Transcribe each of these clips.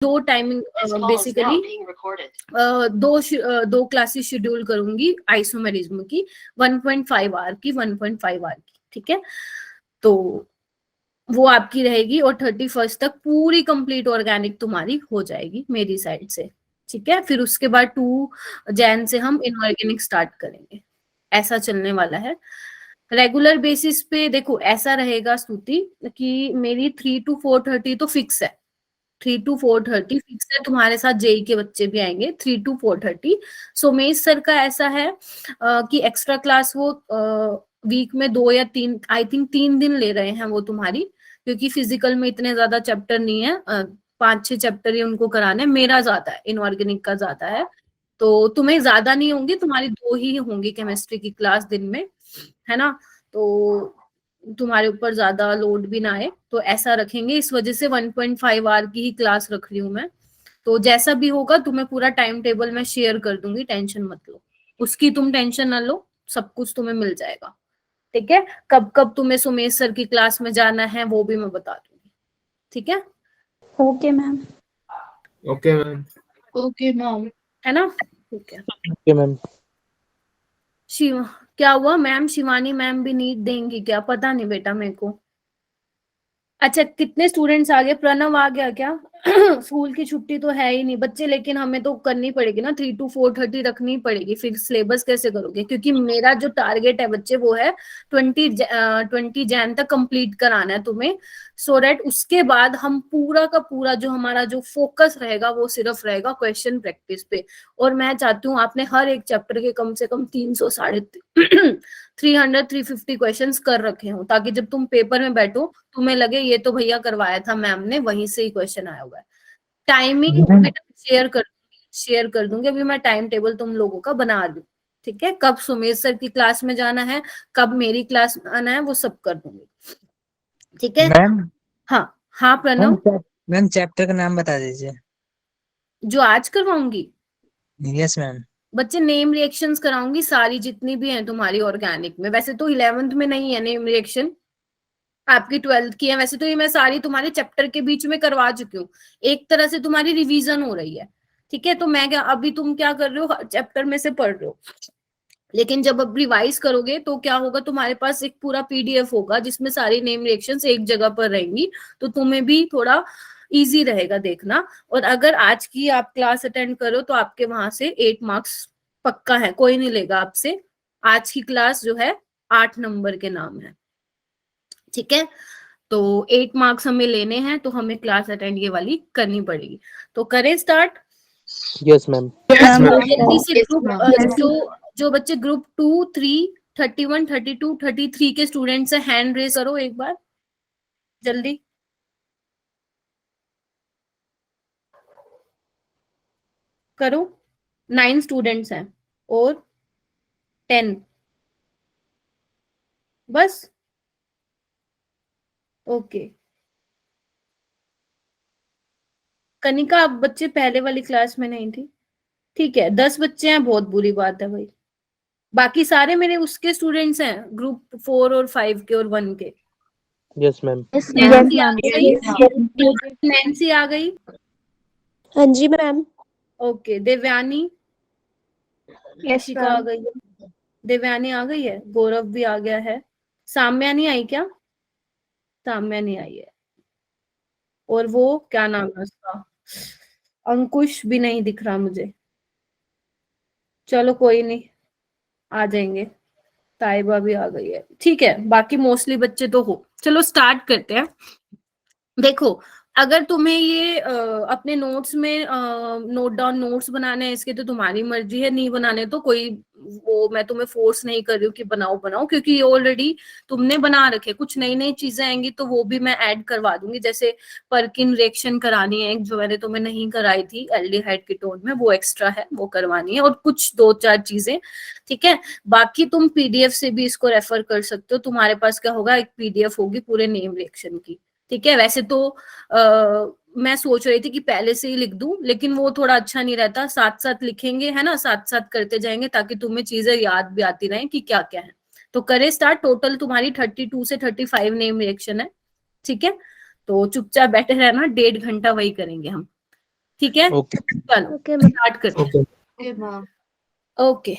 दो timing basically दो classes schedule करूंगी आइसोमेरिज्म की, 1.5 आवर की, 1.5 आवर की, ठीक है। तो वो आपकी रहेगी और 31 तक पूरी कंप्लीट ऑर्गेनिक तुम्हारी हो जाएगी मेरी साइड से, ठीक है। फिर उसके बाद 2 जैन से हम इनऑर्गेनिक स्टार्ट करेंगे, ऐसा चलने वाला है रेगुलर बेसिस पे। देखो ऐसा रहेगा स्तुति कि मेरी 3 to 4:30 तो फिक्स है, 3 to 4:30 फिक्स है। तुम्हारे साथ जेई के बच्चे भी आएंगे 3 to 4:30। सोमेश सर का ऐसा है कि एक्स्ट्रा क्लास वो वीक में 2 या 3, आई थिंक 3 दिन ले रहे हैं वो तुम्हारी, क्योंकि फिजिकल में इतने ज्यादा चैप्टर नहीं है, 5-6 चैप्टर ही उनको कराने, मेरा ज्यादा है, इनऑर्गेनिक का ज्यादा है। तो तुम्हें ज्यादा नहीं होंगी, तुम्हारी 2 ही होंगी केमिस्ट्री की क्लास दिन में, है ना। तो तुम्हारे ऊपर ज्यादा लोड भी ना आए, तो ऐसा रखेंगे। इस वजह से 1.5 आवर की ही क्लास रख रही हूँ मैं। तो जैसा भी होगा तुम्हें पूरा टाइम टेबल मैं शेयर कर दूंगी, टेंशन मत लो, उसकी तुम टेंशन ना लो, सब कुछ तुम्हें मिल जाएगा, ठीक है। कब कब तुम्हें सुमेश सर की क्लास में जाना है वो भी मैं बता दूंगी, ठीक है। Okay ma'am. Okay ma'am. Okay ma'am. है ना, ठीक है। Okay ma'am. शिव क्या हुआ मैम, शिवानी मैम भी नीट देंगी क्या, पता नहीं बेटा मेरे को। अच्छा कितने स्टूडेंट्स आ गए, प्रणव आ गया क्या? स्कूल की छुट्टी तो है ही नहीं बच्चे, लेकिन हमें तो करनी पड़ेगी ना, 3 to 4:30 रखनी पड़ेगी, फिर सिलेबस कैसे करोगे? क्योंकि मेरा जो टारगेट है बच्चे वो है 20 जैन तक कंप्लीट कराना है तुम्हें, सो दैट उसके बाद हम पूरा का पूरा जो हमारा जो फोकस रहेगा वो सिर्फ रहेगा क्वेश्चन प्रैक्टिस पे। और मैं चाहती हूँ आपने हर एक चैप्टर के कम से कम 300 साढ़े 300-350 क्वेश्चंस कर रखे हो, ताकि जब तुम पेपर में बैठो तुम्हें लगे ये तो भैया करवाया था मैम ने, वहीं से ही क्वेश्चन आया हुआ है। टाइमिंग शेयर कर दूंगी अभी मैं, टाइम टेबल तुम लोगों का बना दूं, ठीक है। कब सुमेश सर की क्लास में जाना है, कब मेरी क्लास में आना है, वो सब कर दूंगी, ठीक है। मैम। हाँ हाँ प्रणव। मैम चैप्टर का नाम बता दीजिए। जो आज करवाऊंगी? Yes ma'am. बच्चे नेम रिएक्शंस कराऊंगी सारी जितनी भी हैं तुम्हारी ऑर्गेनिक में, वैसे तो 11th में नहीं है नेम रिएक्शन, आपकी 12th की है। वैसे तो ये मैं सारी तुम्हारे चैप्टर के बीच में करवा चुकी हूँ, एक तरह से तुम्हारी रिवीजन हो रही है, ठीक है। तो मैं क्या, अभी तुम क्या कर रहे हो, हर चैप्टर में से पढ़ रहे हो, लेकिन जब अब रिवाइज करोगे तो क्या होगा, तुम्हारे पास एक पूरा पीडीएफ होगा जिसमें सारी नेम रिएक्शंस एक जगह पर रहेंगी, तो तुम्हें भी थोड़ा इजी रहेगा देखना। और अगर आज की आप क्लास अटेंड करो तो आपके वहां से 8 मार्क्स पक्का है, कोई नहीं लेगा आपसे। आज की क्लास जो है 8 नंबर के नाम है, ठीक है। तो 8 मार्क्स हमें लेने हैं, तो हमें क्लास अटेंड ये वाली करनी पड़ेगी। तो करें स्टार्ट? Yes ma'am. जल्दी से ग्रुप जो बच्चे ग्रुप 2, 3, 31, 32, 33 के स्टूडेंट्स है, हैंड रेज करो एक बार जल्दी। करो, 9 स्टूडेंट्स हैं और 10 बस, ओके। कनिका आप बच्चे पहले वाली क्लास में नहीं थी, ठीक है। 10 बच्चे हैं, बहुत बुरी बात है भाई। बाकी सारे मेरे उसके स्टूडेंट्स हैं, ग्रुप 4 और 5 के और 1 के। Yes ma'am. नैन्सी आ गई? नैन्सी आ गई? हाँ जी मैम। ओके। देवयानी? यशिका आ गई है, देवयानी आ गई है, गौरव भी आ गया है। साम्या नहीं आई क्या? साम्या नहीं आई है। और वो क्या नाम है उसका, अंकुश भी नहीं दिख रहा मुझे। चलो कोई नहीं, आ जाएंगे। ताइबा भी आ गई है, ठीक है। बाकी मोस्टली बच्चे तो हो। चलो स्टार्ट करते हैं। देखो अगर तुम्हें ये अपने नोट्स में नोट डाउन नोट्स बनाने हैं इसके, तो तुम्हारी मर्जी है, नहीं बनाने तो कोई वो मैं तुम्हें फोर्स नहीं कर रही हूँ कि बनाओ बनाओ, क्योंकि ये ऑलरेडी तुमने बना रखे। कुछ नई नई चीजें आएंगी तो वो भी मैं ऐड करवा दूंगी, जैसे परकिन रिएक्शन करानी है एक, जो मैंने तुम्हें नहीं कराई थी एल्डिहाइड कीटोन में, वो एक्स्ट्रा है, वो करवानी है, और कुछ 2-4 चीजें, ठीक है। बाकी तुम पीडीएफ से भी इसको रेफर कर सकते हो, तुम्हारे पास क्या होगा, एक पीडीएफ होगी पूरे नेम रिएक्शन की, ठीक है। वैसे तो मैं सोच रही थी कि पहले से ही लिख दूं, लेकिन वो थोड़ा अच्छा नहीं रहता, साथ साथ लिखेंगे है ना, साथ साथ करते जाएंगे, ताकि तुम्हें चीजें याद भी आती रहें कि क्या क्या है। तो करें स्टार्ट। टोटल तुम्हारी 32 से 35 नेम रिएक्शन है, ठीक है। तो चुपचाप बैठे रहना, 1.5 घंटा वही करेंगे हम। ठीक है, ओके चलो ओके मैम। स्टार्ट करते हैं। ओके ओके,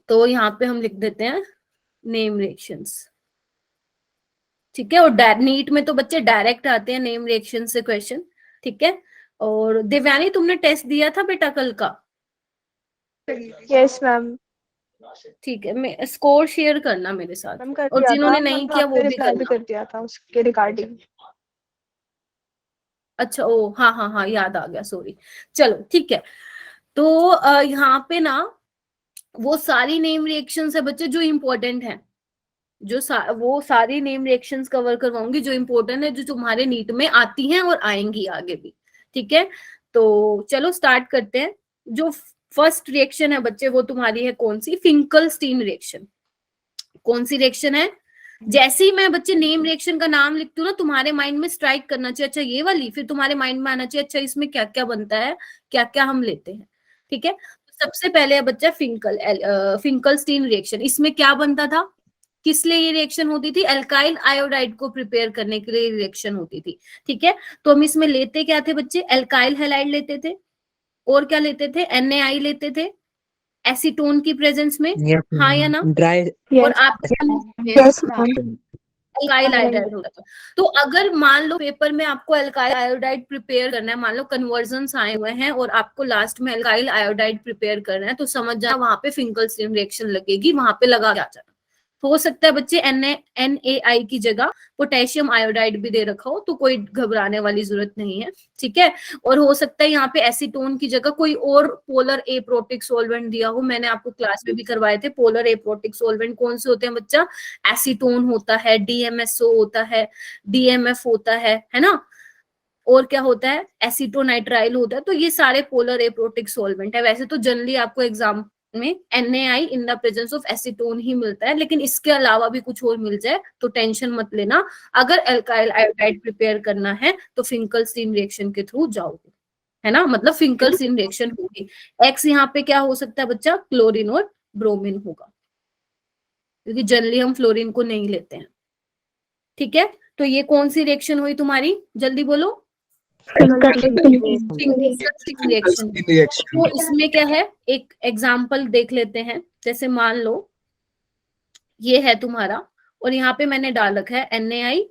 तो यहाँ पे हम लिख देते हैं नेम रिएक्शंस, ठीक है। और नीट में तो बच्चे डायरेक्ट आते हैं नेम रिएक्शन से क्वेश्चन, ठीक है। और देवयानी तुमने टेस्ट दिया था बेटा कल का? Yes ma'am. ठीक है, मैं स्कोर शेयर करना मेरे साथ, मैम कर और दिया जिन्होंने था, नहीं किया वो भी रिप्लाई भी करना। कर दिया था उसके रिगार्डिंग। अच्छा, ओ हाँ हाँ हाँ, याद आ गया, सॉरी। चलो ठीक है, तो यहाँ पे ना वो सारी नेम रिएक्शंस है बच्चे जो इम्पोर्टेंट है, वो सारी नेम रिएक्शंस कवर करवाऊंगी जो इम्पोर्टेंट है, जो तुम्हारे नीट में आती हैं और आएंगी आगे भी, ठीक है। तो चलो स्टार्ट करते हैं। जो फर्स्ट रिएक्शन है बच्चे वो तुम्हारी है कौन सी? Finkelstein reaction. कौन सी रिएक्शन है? जैसे ही मैं बच्चे नेम रिएक्शन का नाम लिखती हूँ ना, तुम्हारे माइंड में स्ट्राइक करना चाहिए अच्छा ये वाली, फिर तुम्हारे माइंड में आना चाहिए अच्छा इसमें क्या क्या बनता है, क्या क्या हम लेते हैं, ठीक है। सबसे पहले है बच्चा फिंकलस्टीन रिएक्शन। इसमें क्या बनता था, किस लिए ये रिएक्शन होती थी? एल्काइल आयोडाइड को प्रिपेयर करने के लिए रिएक्शन होती थी, ठीक है। तो हम इसमें लेते क्या थे बच्चे? एल्काइल हैलाइड लेते थे, और क्या लेते थे? NaI लेते थे एसीटोन की प्रेजेंस में, हाँ या ना? ड्राई और आप यस मैम। एल्काइल आयोडाइड होता था। तो अगर मान लो पेपर में आपको एल्काइल आयोडाइड प्रिपेयर करना है, मान लो कन्वर्जन्स आए हुए हैं और आपको लास्ट में एल्काइल आयोडाइड प्रिपेयर करना है, तो समझ जाना वहां पे फिंकलस्टीन रिएक्शन लगेगी, वहां पे लगा के आ जाना। तो हो सकता है बच्चे NaI की जगह पोटेशियम आयोडाइड भी दे रखा हो, तो कोई घबराने वाली जरूरत नहीं है, ठीक है। और हो सकता है यहाँ पे एसीटोन की जगह कोई और पोलर एप्रोटिक सॉल्वेंट दिया हो। मैंने आपको क्लास में भी करवाए थे पोलर एप्रोटिक सॉल्वेंट कौन से होते हैं बच्चा? एसीटोन होता है, DMSO होता है, DMF होता है ना, और क्या होता है? एसीटोनाइट्राइल होता है। तो ये सारे पोलर एप्रोटिक सॉल्वेंट है। वैसे तो जनरली आपको एग्जाम में NaI in the presence of acetone ही मिलता है, लेकिन इसके अलावा भी कुछ और मिल जाए तो टेंशन मत लेना। अगर एल्काइल आयोडाइड प्रिपेयर करना है तो फिंकलस्टीन रिएक्शन के थ्रू जाओगे, है ना, मतलब फिंकलस्टीन रिएक्शन होगी। X यहाँ पे क्या हो सकता है बच्चा? क्लोरीन और ब्रोमीन होगा, क्योंकि जनरली हम फ्लोरीन को नहीं लेते हैं, ठीक है। तो ये कौन सी रिएक्शन हुई तुम्हारी? जल्दी बोलो। Finkelstein reaction. तो इसमें क्या है, एक एग्जांपल देख लेते हैं। जैसे मान लो ये है तुम्हारा, और यहाँ पे मैंने डाल रखा है NaI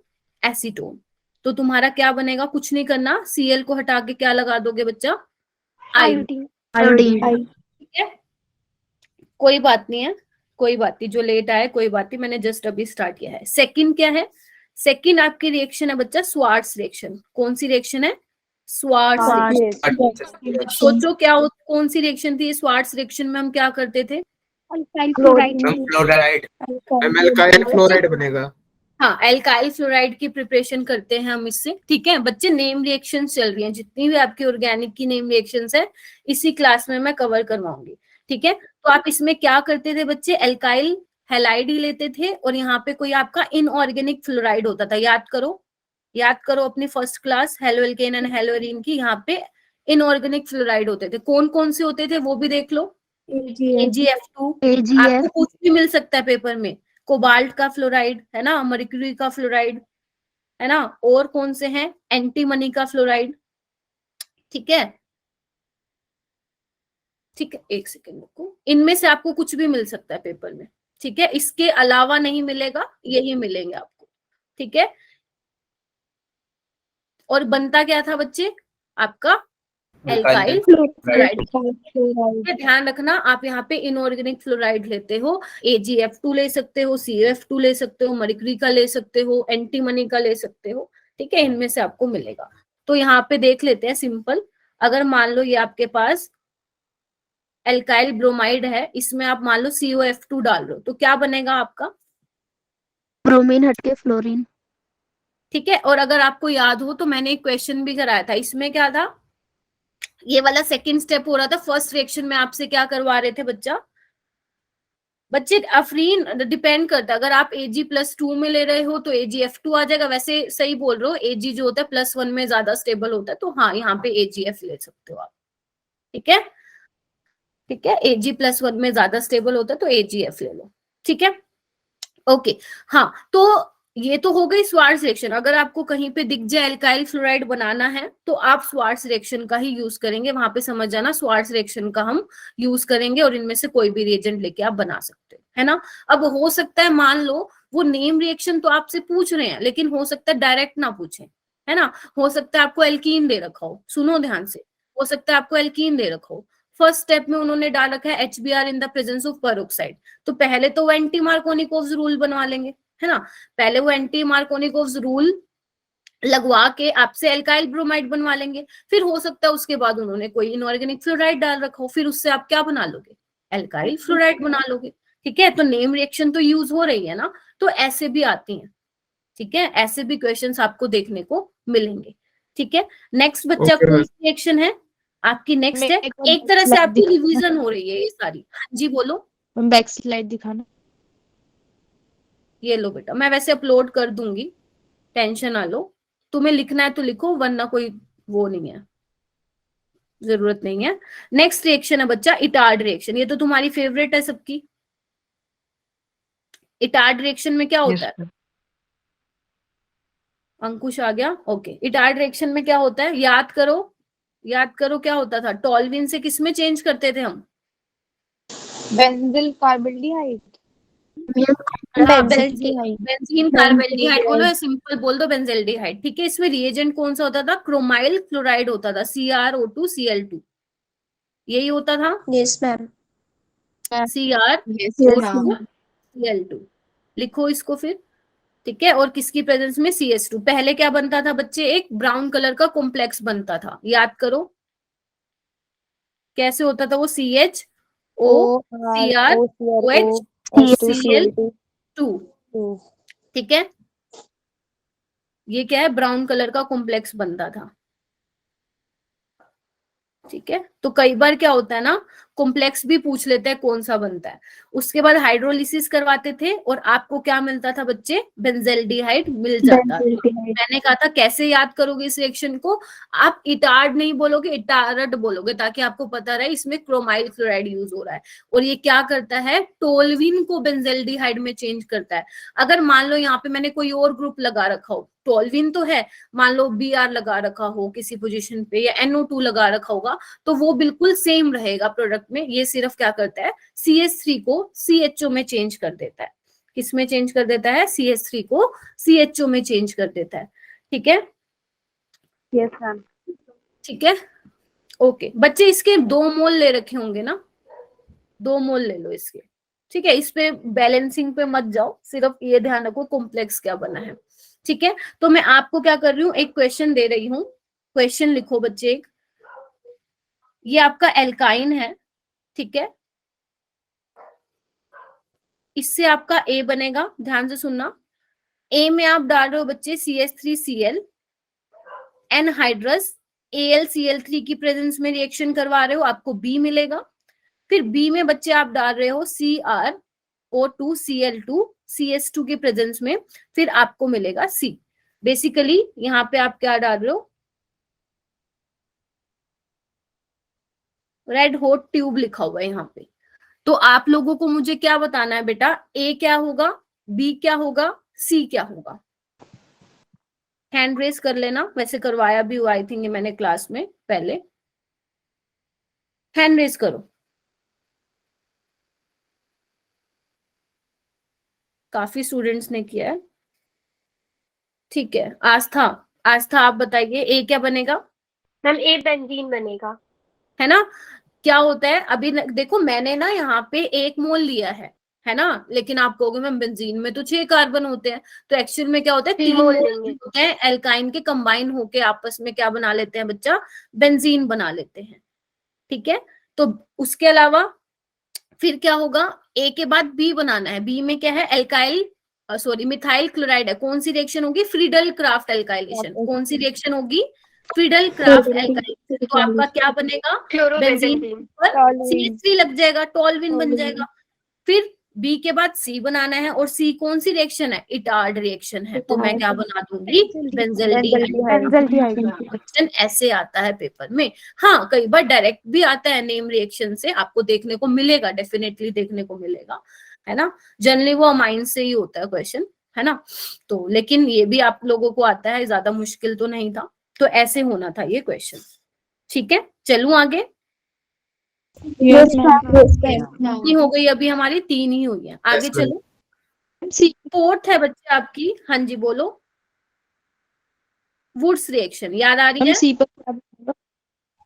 एसीटोन। तो तुम्हारा क्या बनेगा? कुछ नहीं करना, Cl को हटा के क्या लगा दोगे बच्चा? आयोडीन, ठीक है। कोई बात नहीं है, कोई बात नहीं, जो लेट आए कोई बात नहीं, मैंने जस्ट अभी स्टार्ट किया है। सेकंड क्या है? सेकंड आपकी रिएक्शन है बच्चा स्वार्ट्स रिएक्शन। कौन सी रिएक्शन है? Swarts reaction. सोचो क्या कौन सी रिएक्शन थी? स्वार्ट्स रिएक्शन में हम क्या करते थे? फ्लोराइड, एल्काइल फ्लोराइड बनेगा। हाँ, एल्काइल फ्लोराइड की प्रिपरेशन करते हैं हम इससे, ठीक है। बच्चे नेम रिएक्शन चल रही हैं, जितनी भी आपकी ऑर्गेनिक की नेम रिएक्शंस है इसी क्लास में मैं कवर करवाऊंगी, ठीक है। तो आप इसमें क्या करते थे बच्चे? एल्काइल हैलाइड ही लेते थे, और यहाँ पे कोई आपका इनऑर्गेनिक फ्लोराइड होता था। याद करो अपनी first class halo alkane and hello arene की, यहाँ पे इनऑर्गेनिक फ्लोराइड होते थे। कौन कौन से होते थे वो भी देख लो। AgF2, आपको कुछ भी मिल सकता है पेपर में। कोबाल्ट का फ्लोराइड है ना, मर्क्यूरी का फ्लोराइड है ना, और कौन से हैं? एंटीमनी का फ्लोराइड, ठीक है। ठीक है, एक सेकेंड रुको, इनमें से आपको कुछ भी मिल सकता है पेपर में, ठीक है। इसके अलावा नहीं मिलेगा, यही मिलेंगे आपको, ठीक है। और बनता क्या था बच्चे? आपका एल्काइल फ्लोराइड। ध्यान रखना, आप यहाँ पे इनऑर्गेनिक फ्लोराइड लेते हो, AgF2 ले सकते हो, CF2 ले सकते हो, मर्क्यूरी का ले सकते हो, एंटीमनी का ले सकते हो, ठीक है। इनमें से आपको मिलेगा। तो यहाँ पे देख लेते हैं सिंपल। अगर मान लो ये आपके पास एल्काइल ब्रोमाइड है, इसमें आप मान लो COF2 डाल रहे हो, तो क्या बनेगा आपका? ब्रोमीन हटके फ्लोरीन, ठीक है। और अगर आपको याद हो तो मैंने एक क्वेश्चन भी कराया था, इसमें क्या था? ये वाला सेकंड स्टेप हो रहा था। फर्स्ट रिएक्शन में आपसे क्या करवा रहे थे बच्चे अफरीन डिपेंड करता है, अगर आप Ag+2 में ले रहे हो तो AgF2 आ जाएगा। वैसे सही बोल रहे हो, Ag जो होता है +1 में ज्यादा स्टेबल होता है, तो हाँ यहाँ पे AgF ले सकते हो आप, ठीक है, ठीक है। Ag+1 में ज्यादा स्टेबल होता है तो AgF ले लो, ठीक है, ओके। हाँ, तो ये तो हो गई स्वार्ट्ज रिएक्शन। अगर आपको कहीं पे दिख जाए एल्काइल फ्लोराइड बनाना है तो आप स्वार्ट्ज रिएक्शन का ही यूज करेंगे, वहां पे समझ जाना स्वार्ट्ज रिएक्शन का हम यूज करेंगे और इनमें से कोई भी रिएजेंट लेके आप बना सकते हो, है ना। अब हो सकता है मान लो वो नेम रिएक्शन तो आपसे पूछ रहे हैं, लेकिन हो सकता है डायरेक्ट ना पूछे, है ना। हो सकता है आपको एल्कीन दे रखा हो, सुनो ध्यान से, हो सकता है आपको एल्कीन दे रखा हो, फर्स्ट स्टेप में उन्होंने डाल रखा है HBr in the presence of peroxide, तो पहले तो वो एंटी मार्कोनिकोव्स रूल बनवा लेंगे, है ना। पहले वो एंटी मार्कोनिकोव्स रूल लगवा के आपसे एल्काइल ब्रोमाइड बनवा लेंगे, फिर हो सकता है उसके बाद उन्होंने कोई इनऑर्गेनिक फ्लोराइड डाल रखा हो, फिर उससे आप क्या बना लोगे, एल्काइल फ्लोराइड बना लोगे, ठीक है। तो नेम रिएक्शन तो यूज हो रही है ना, तो ऐसे भी आती हैं, ठीक है, ऐसे भी क्वेश्चंस आपको देखने को मिलेंगे, ठीक है। नेक्स्ट बच्चा Okay, कौन सी रिएक्शन है आपकी, नेक्स्ट है, एक तरह से आपकी रिवीजन हो रही है ये सारी। हाँ जी बोलो। बैक स्लाइड दिखाना। ये लो बेटा, मैं वैसे अपलोड कर दूंगी, टेंशन ना लो, तुम्हें लिखना है तो लिखो, वरना कोई वो नहीं है, जरूरत नहीं है। नेक्स्ट रिएक्शन है बच्चा इटार्ड रिएक्शन, ये तो तुम्हारी फेवरेट है सबकी। इटार्ड रिएक्शन में क्या होता है, अंकुश आ गया, ओके। इटार्ड रिएक्शन में क्या होता है, याद करो, याद करो क्या होता था, टॉल्विन से किस में चेंज करते थे हम, बेंजिल कार्बल्डिहाइड। बेंजीन कार्बेल्डिहाइड बोलो या सिंपल बोल दो बेंजेल्डिहाइड, ठीक है। इसमें रिएजेंट कौन सा होता था, क्रोमाइल क्लोराइड होता था, CrO2Cl2, यही होता था। Yes ma'am. CrO2Cl2 लिखो इसको फिर, ठीक है। और किसकी प्रेजेंस में, CS2। पहले क्या बनता था बच्चे, एक ब्राउन कलर का कॉम्प्लेक्स बनता था, याद करो कैसे होता था वो, CHOCrOHCl2, ठीक है। ये क्या है, ब्राउन कलर का कॉम्प्लेक्स बनता था, ठीक है। तो कई बार क्या होता है ना, कॉम्प्लेक्स भी पूछ लेते हैं कौन सा बनता है, उसके बाद हाइड्रोलिसिस करवाते थे और आपको क्या मिलता था बच्चे, बेंजेल्डिहाइड मिल जाता था। मैंने कहा था कैसे याद करोगे इस रिएक्शन को, आप इटार्ड नहीं बोलोगे, इटारड बोलोगे, ताकि आपको पता रहे इसमें क्रोमाइल क्लोराइड यूज हो रहा है। और ये क्या करता है, टोल्विन को बेंजेल्डिहाइड में चेंज करता है। अगर मान लो यहाँ पे मैंने कोई और ग्रुप लगा रखा हो, टोल्विन तो है, मान लो Br लगा रखा हो किसी पोजीशन पे, या NO2 लगा रखा होगा, तो वो बिल्कुल सेम रहेगा प्रोडक्ट में। ये सिर्फ क्या करता है, CH3 को CHO में चेंज कर देता है। किस में चेंज कर देता है, CH3 को CHO में चेंज कर देता है, ठीक है। Yes ma'am. ठीक है, ओके बच्चे, इसके 2 मोल ले रखे होंगे ना, 2 मोल ले लो इसके, ठीक है। इस पे बैलेंसिंग पे मत जाओ, सिर्फ ये ध्यान रखो कॉम्प्लेक्स क्या बना है, ठीक है। तो मैं आपको क्या कर रही हूँ, एक क्वेश्चन दे रही हूँ, क्वेश्चन लिखो बच्चे एक, ये आपका एल्काइन है, ठीक है। इससे आपका A बनेगा, ध्यान से सुनना। A में आप डाल रहे हो बच्चे CH3Cl, एनहाइड्रस AlCl3 की प्रेजेंस में रिएक्शन करवा रहे हो, आपको B मिलेगा। फिर B में बच्चे आप डाल रहे हो CrO2Cl2 CS2 की प्रेजेंस में, फिर आपको मिलेगा C। बेसिकली यहाँ पे आप क्या डाल रहे हो, रेड हॉट ट्यूब लिखा हुआ है यहाँ पे। तो आप लोगों को मुझे क्या बताना है बेटा, A क्या होगा, B क्या होगा, C क्या होगा। हैंड रेस कर लेना, वैसे करवाया भी हुआ आई थिंक मैंने क्लास में पहले, हैंड रेस करो। काफी स्टूडेंट्स ने किया है, ठीक है। आस्था, आस्था आप बताइए A क्या बनेगा। मैम A बेंजीन बनेगा, है ना। क्या होता है अभी देखो, मैंने ना यहाँ पे 1 मोल लिया है ना, लेकिन आप कहोगे मैम बेंजीन में तो 6 कार्बन होते हैं, तो एक्चुअल में क्या होता है, 3 मोल होते हैं एल्काइन के, कंबाइन होके आपस में क्या बना लेते हैं बच्चा, बेंजीन बना लेते हैं, ठीक है। तो उसके अलावा फिर क्या होगा, A के बाद B बनाना है, B में क्या है, एल्काइल सॉरी मिथाइल क्लोराइड है, कौन सी रिएक्शन होगी, फ्रीडल क्राफ्ट एल्काइलेशन, कौन सी रिएक्शन होगी, फ्रीडल क्राफ्ट एल्काइलेशन। तो आपका क्या बनेगा, बेंजीन पर CH3 लग जाएगा, टोल्विन बन जाएगा। फिर B के बाद C बनाना है, और C कौन सी रिएक्शन है, इटार्ड रिएक्शन है, तो मैं क्या बना दूंगी, बेंजेल्डिहाइड। ऐसे आता है पेपर में। हाँ कई बार डायरेक्ट भी आता है नेम रिएक्शन से, आपको देखने को मिलेगा, डेफिनेटली देखने को मिलेगा, है ना। जनरली वो अमाइन से ही होता है क्वेश्चन, है ना। तो लेकिन ये भी आप लोगों को आता है, ज्यादा मुश्किल तो नहीं था। तो ऐसे होना था ये क्वेश्चन, ठीक है। चलूं आगे। Yes, ma'am. नहीं हो गई अभी हमारी, 3 ही हुई है, आगे Yes, ma'am. चलो। C. फोर्थ है बच्चे आपकी, हाँ जी बोलो। वुड्स रिएक्शन याद आ रही है? C पर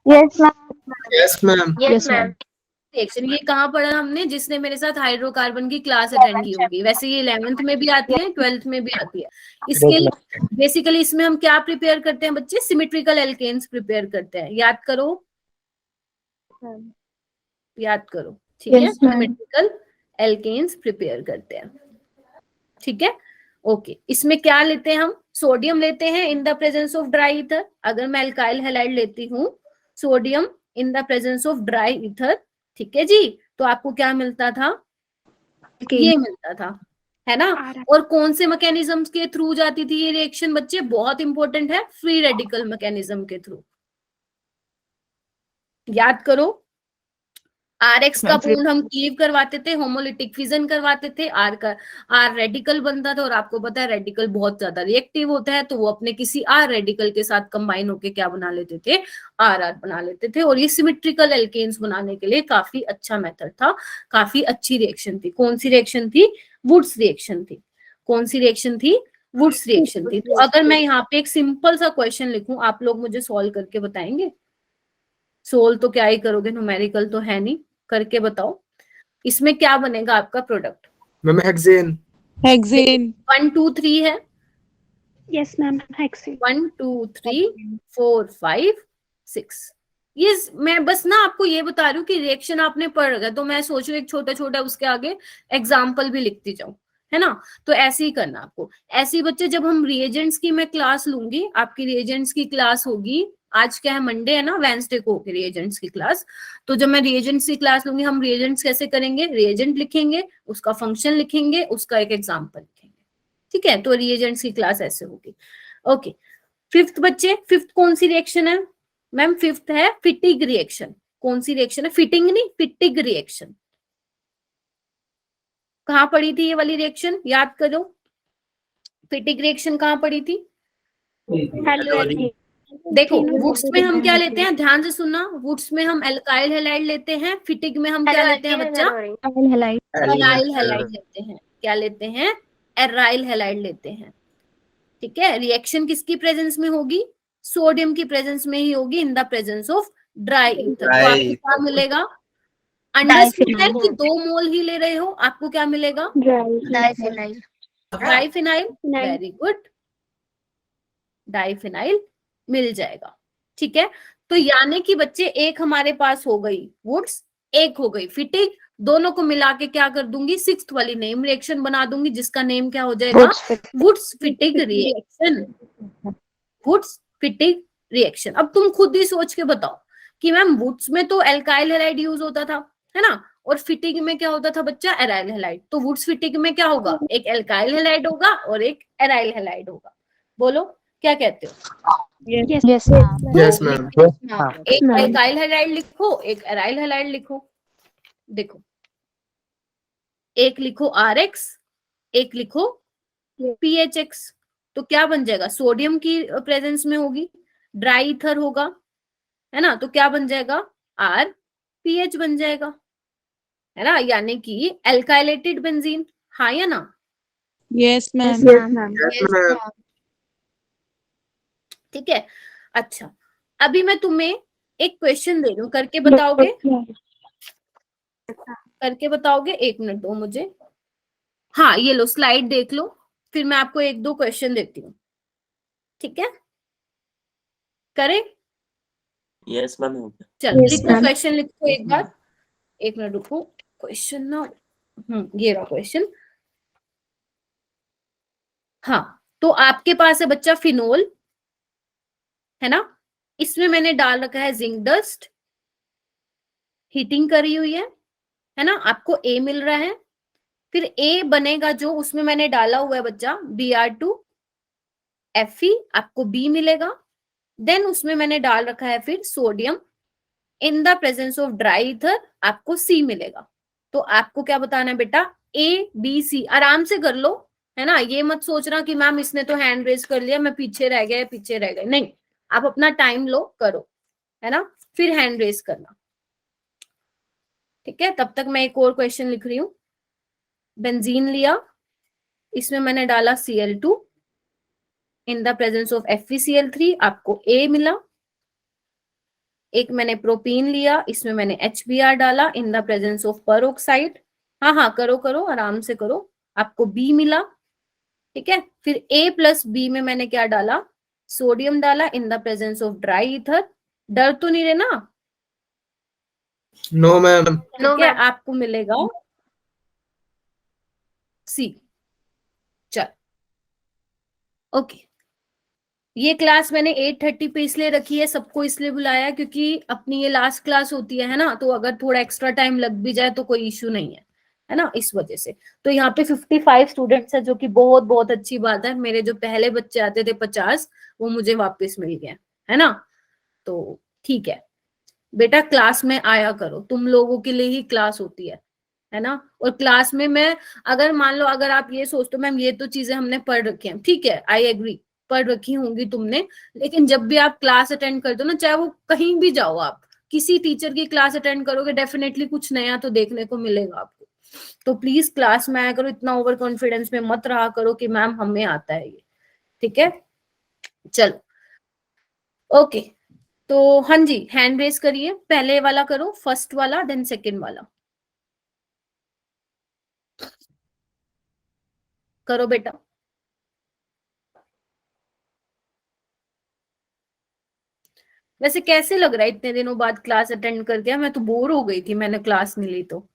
Yes, ma'am. Yes, ma'am. Yes, ma'am. Reaction ये कहाँ पढ़ा हमने? जिसने मेरे साथ हाइड्रोकार्बन की क्लास अटेंड की होगी। वैसे ये 11th में भी आती है, 12th में भी आती है। इसके लिए बेसिकली इसमें हम क्या प्रिपेयर करते हैं बच्चे? सिमेट्रिकल एल्केन्स प्रिपेयर करते हैं। याद करो, याद करो, ठीक है। Yes, ma'am. Symmetrical alkanes prepare करते हैं, ठीक है। ओके, इसमें क्या लेते हैं हम? सोडियम लेते हैं इन the presence of dry ether. अगर मैं अल्काइल हैलाइड लेती हूँ, sodium in the presence of dry ether, ठीक है जी, तो आपको क्या मिलता था? ये मिलता था, है ना। और कौन से मैकेनिज्म्स के थ्रू जाती थी ये रिएक्शन बच्चे? बहुत इंपॉर्टेंट है, फ्री रेडिकल मैकेनिज्म के थ्रू। याद करो, RX का बॉन्ड हम क्लीव करवाते थे, होमोलिटिक फिजन करवाते थे, R रेडिकल बनता था। और आपको पता है रेडिकल बहुत ज्यादा रिएक्टिव होता है, तो वो अपने किसी R रेडिकल के साथ कंबाइन होके क्या बना लेते थे? RR बना लेते थे। और ये सिमेट्रिकल एल्केन्स बनाने के लिए काफी अच्छा मेथड था, काफी अच्छी रिएक्शन थी। कौन सी रिएक्शन थी? वुड्स रिएक्शन थी। कौन सी रिएक्शन थी? वुड्स रिएक्शन थी। तो अगर मैं यहाँ पे एक सिंपल सा क्वेश्चन लिखूं, आप लोग मुझे सॉल्व करके बताएंगे? सोल्व तो क्या ही करोगे, न्यूमेरिकल तो है नहीं, करके बताओ। इसमें क्या बनेगा आपका प्रोडक्ट? Ma'am hexane. 1 2 3 है। Yes, ma'am. Hexane. 1 2 3 4 5 6। ये मैं बस ना आपको ये बता रही हूँ कि रिएक्शन आपने पढ़ रखा है, तो मैं सोच रही हूँ एक छोटा छोटा उसके आगे एग्जाम्पल भी लिखती जाऊं, है ना। तो ऐसे ही करना आपको। ऐसे ही बच्चे, जब हम रिएजेंट्स की मैं क्लास लूंगी, आपकी रिएजेंट्स की क्लास होगी, आज क्या है, मंडे है ना, वेंसडे को होगी रिएजेंट्स की क्लास। तो जब मैं रिएजेंट्स की क्लास लूंगी, हम रिएजेंट्स कैसे करेंगे? रिएजेंट लिखेंगे, उसका फंक्शन लिखेंगे, उसका एक एग्जाम्पल लिखेंगे, ठीक है। तो रिएजेंट्स की क्लास ऐसे होगी। ओके, फिफ्थ बच्चे, फिफ्थ कौन सी रिएक्शन है? मैम फिफ्थ है फिटिग रिएक्शन। कौन सी रिएक्शन है? फिटिंग नहीं, फिटिग रिएक्शन। कहाँ पड़ी थी ये वाली रिएक्शन? याद करो, फिटिग रिएक्शन कहाँ पड़ी थी? देखो, वुड्स में हम क्या लेते हैं? ध्यान से सुनना, वुड्स में हम एल्काइल हैलाइड लेते हैं, फिटिग में हम क्या लेते हैं बच्चा? एराइल हैलाइड लेते हैं। क्या लेते हैं? एराइल हैलाइड लेते हैं, ठीक है। रिएक्शन किसकी प्रेजेंस में होगी? सोडियम की प्रेजेंस में ही होगी, इन the presence of dry ether. तो आपको क्या मिलेगा? अंडरस्टूड है कि 2 मोल ही ले रहे हो, आपको क्या मिलेगा? डाइफिनाइल। वेरी गुड, डाइफिनाइल मिल जाएगा, ठीक है। तो यानी कि बच्चे एक हमारे पास हो गई वुड्स, एक हो गई फिटिग, दोनों को मिला के क्या कर दूंगी? 6th वाली नेम रिएक्शन बना दूंगी, जिसका नेम क्या हो जाएगा? Wurtz Fittig reaction. Wurtz Fittig reaction. अब तुम खुद ही सोच के बताओ कि मैम वुड्स में तो एल्काइल हैलाइड यूज होता था, है ना, और फिटिग में क्या होता था बच्चा? Aryl halide. तो वुड्स फिटिग में क्या होगा? एक एल्काइल हैलाइड होगा और एक एराइल हैलाइड होगा। बोलो क्या कहते हो? Yes, Yes, ma'am. एक एल्काइल हैलाइड लिखो, एक एराइल हैलाइड लिखो। देखो, एक लिखो RX, एक लिखो PHX। तो क्या बन जाएगा? सोडियम की प्रेजेंस में होगी, ड्राई ईथर होगा, है ना, तो क्या बन जाएगा? RPH बन जाएगा, है ना, यानी कि एल्काइलेटेड बेंजीन। हाँ या ना? Yes, ma'am. Yes, ma'am. ठीक है। अच्छा, अभी मैं तुम्हें एक क्वेश्चन दे रही हूँ, करके बताओगे? करके बताओगे? 1 मिनट दो मुझे। हाँ, ये लो स्लाइड देख लो, फिर मैं आपको 1-2 क्वेश्चन देती हूँ, ठीक है। करें? Yes ma'am. चलो Yes, लिखो, ma'am. क्वेश्चन लिखो एक बार। 1 मिनट रुको, क्वेश्चन ना, ये रहा क्वेश्चन। हाँ, तो आपके पास है बच्चा फिनोल, है ना, इसमें मैंने डाल रखा है जिंक डस्ट, हीटिंग करी हुई है ना, आपको A मिल रहा है। फिर A बनेगा जो, उसमें मैंने डाला हुआ है बच्चा Br2 Fe, आपको B मिलेगा। देन उसमें मैंने डाल रखा है फिर sodium, in the presence of dry ether आपको C मिलेगा। तो आपको क्या बताना है बेटा? A B C, आराम से कर लो, है ना। ये मत सोचना कि मैम इसने तो हैंड रेज कर लिया, मैं पीछे रह गया, नहीं, आप अपना टाइम लो, करो, है ना, फिर हैंड रेज करना। ठीक है, तब तक मैं एक और क्वेश्चन लिख रही हूँ। बेंजीन लिया, इसमें मैंने डाला Cl2 in the presence of FeCl3, आपको A मिला। एक मैंने प्रोपीन लिया, इसमें मैंने HBr डाला in the presence of peroxide. हाँ, करो आराम से करो, आपको B मिला। ठीक है, फिर A प्लस B में मैंने क्या डाला, सोडियम डाला in the presence of dry ether. डर तो नहीं रहे ना? No ma'am. ठीक है, आपको मिलेगा C। चल, ओके। ये क्लास मैंने 8:30 पे इसलिए रखी है, सबको इसलिए बुलाया क्योंकि अपनी ये लास्ट क्लास होती है ना, तो अगर थोड़ा एक्स्ट्रा टाइम लग भी जाए तो कोई इश्यू नहीं है ना, इस वजह से। तो यहाँ पे 55 स्टूडेंट्स है, जो कि बहुत बहुत अच्छी बात है। मेरे जो पहले बच्चे आते थे 50, वो मुझे वापस मिल गए, है ना। तो ठीक है बेटा, क्लास में आया करो, तुम लोगों के लिए ही क्लास होती है ना। और क्लास में मैं, अगर मान लो अगर आप ये सोचते हो मैम ये तो चीजें हमने पढ़ रखी हैं, ठीक है, आई एग्री, पढ़ रखी होंगी तुमने, लेकिन जब भी आप क्लास अटेंड करते हो ना, चाहे वो कहीं भी जाओ, आप किसी टीचर की क्लास अटेंड करोगे, डेफिनेटली कुछ नया तो देखने को मिलेगा आपको। तो प्लीज क्लास में आया करो, इतना ओवर कॉन्फिडेंस में मत रहा करो कि मैम हमें आता है ये। ठीक है, चलो, ओके। तो हाँ जी, हैंड रेस करिए, पहले वाला करो, फर्स्ट वाला, देन सेकंड वाला करो बेटा। वैसे कैसे लग रहा है इतने दिनों बाद क्लास अटेंड करके? मैं तो बोर हो गई थी, मैंने क्लास नहीं ली तो।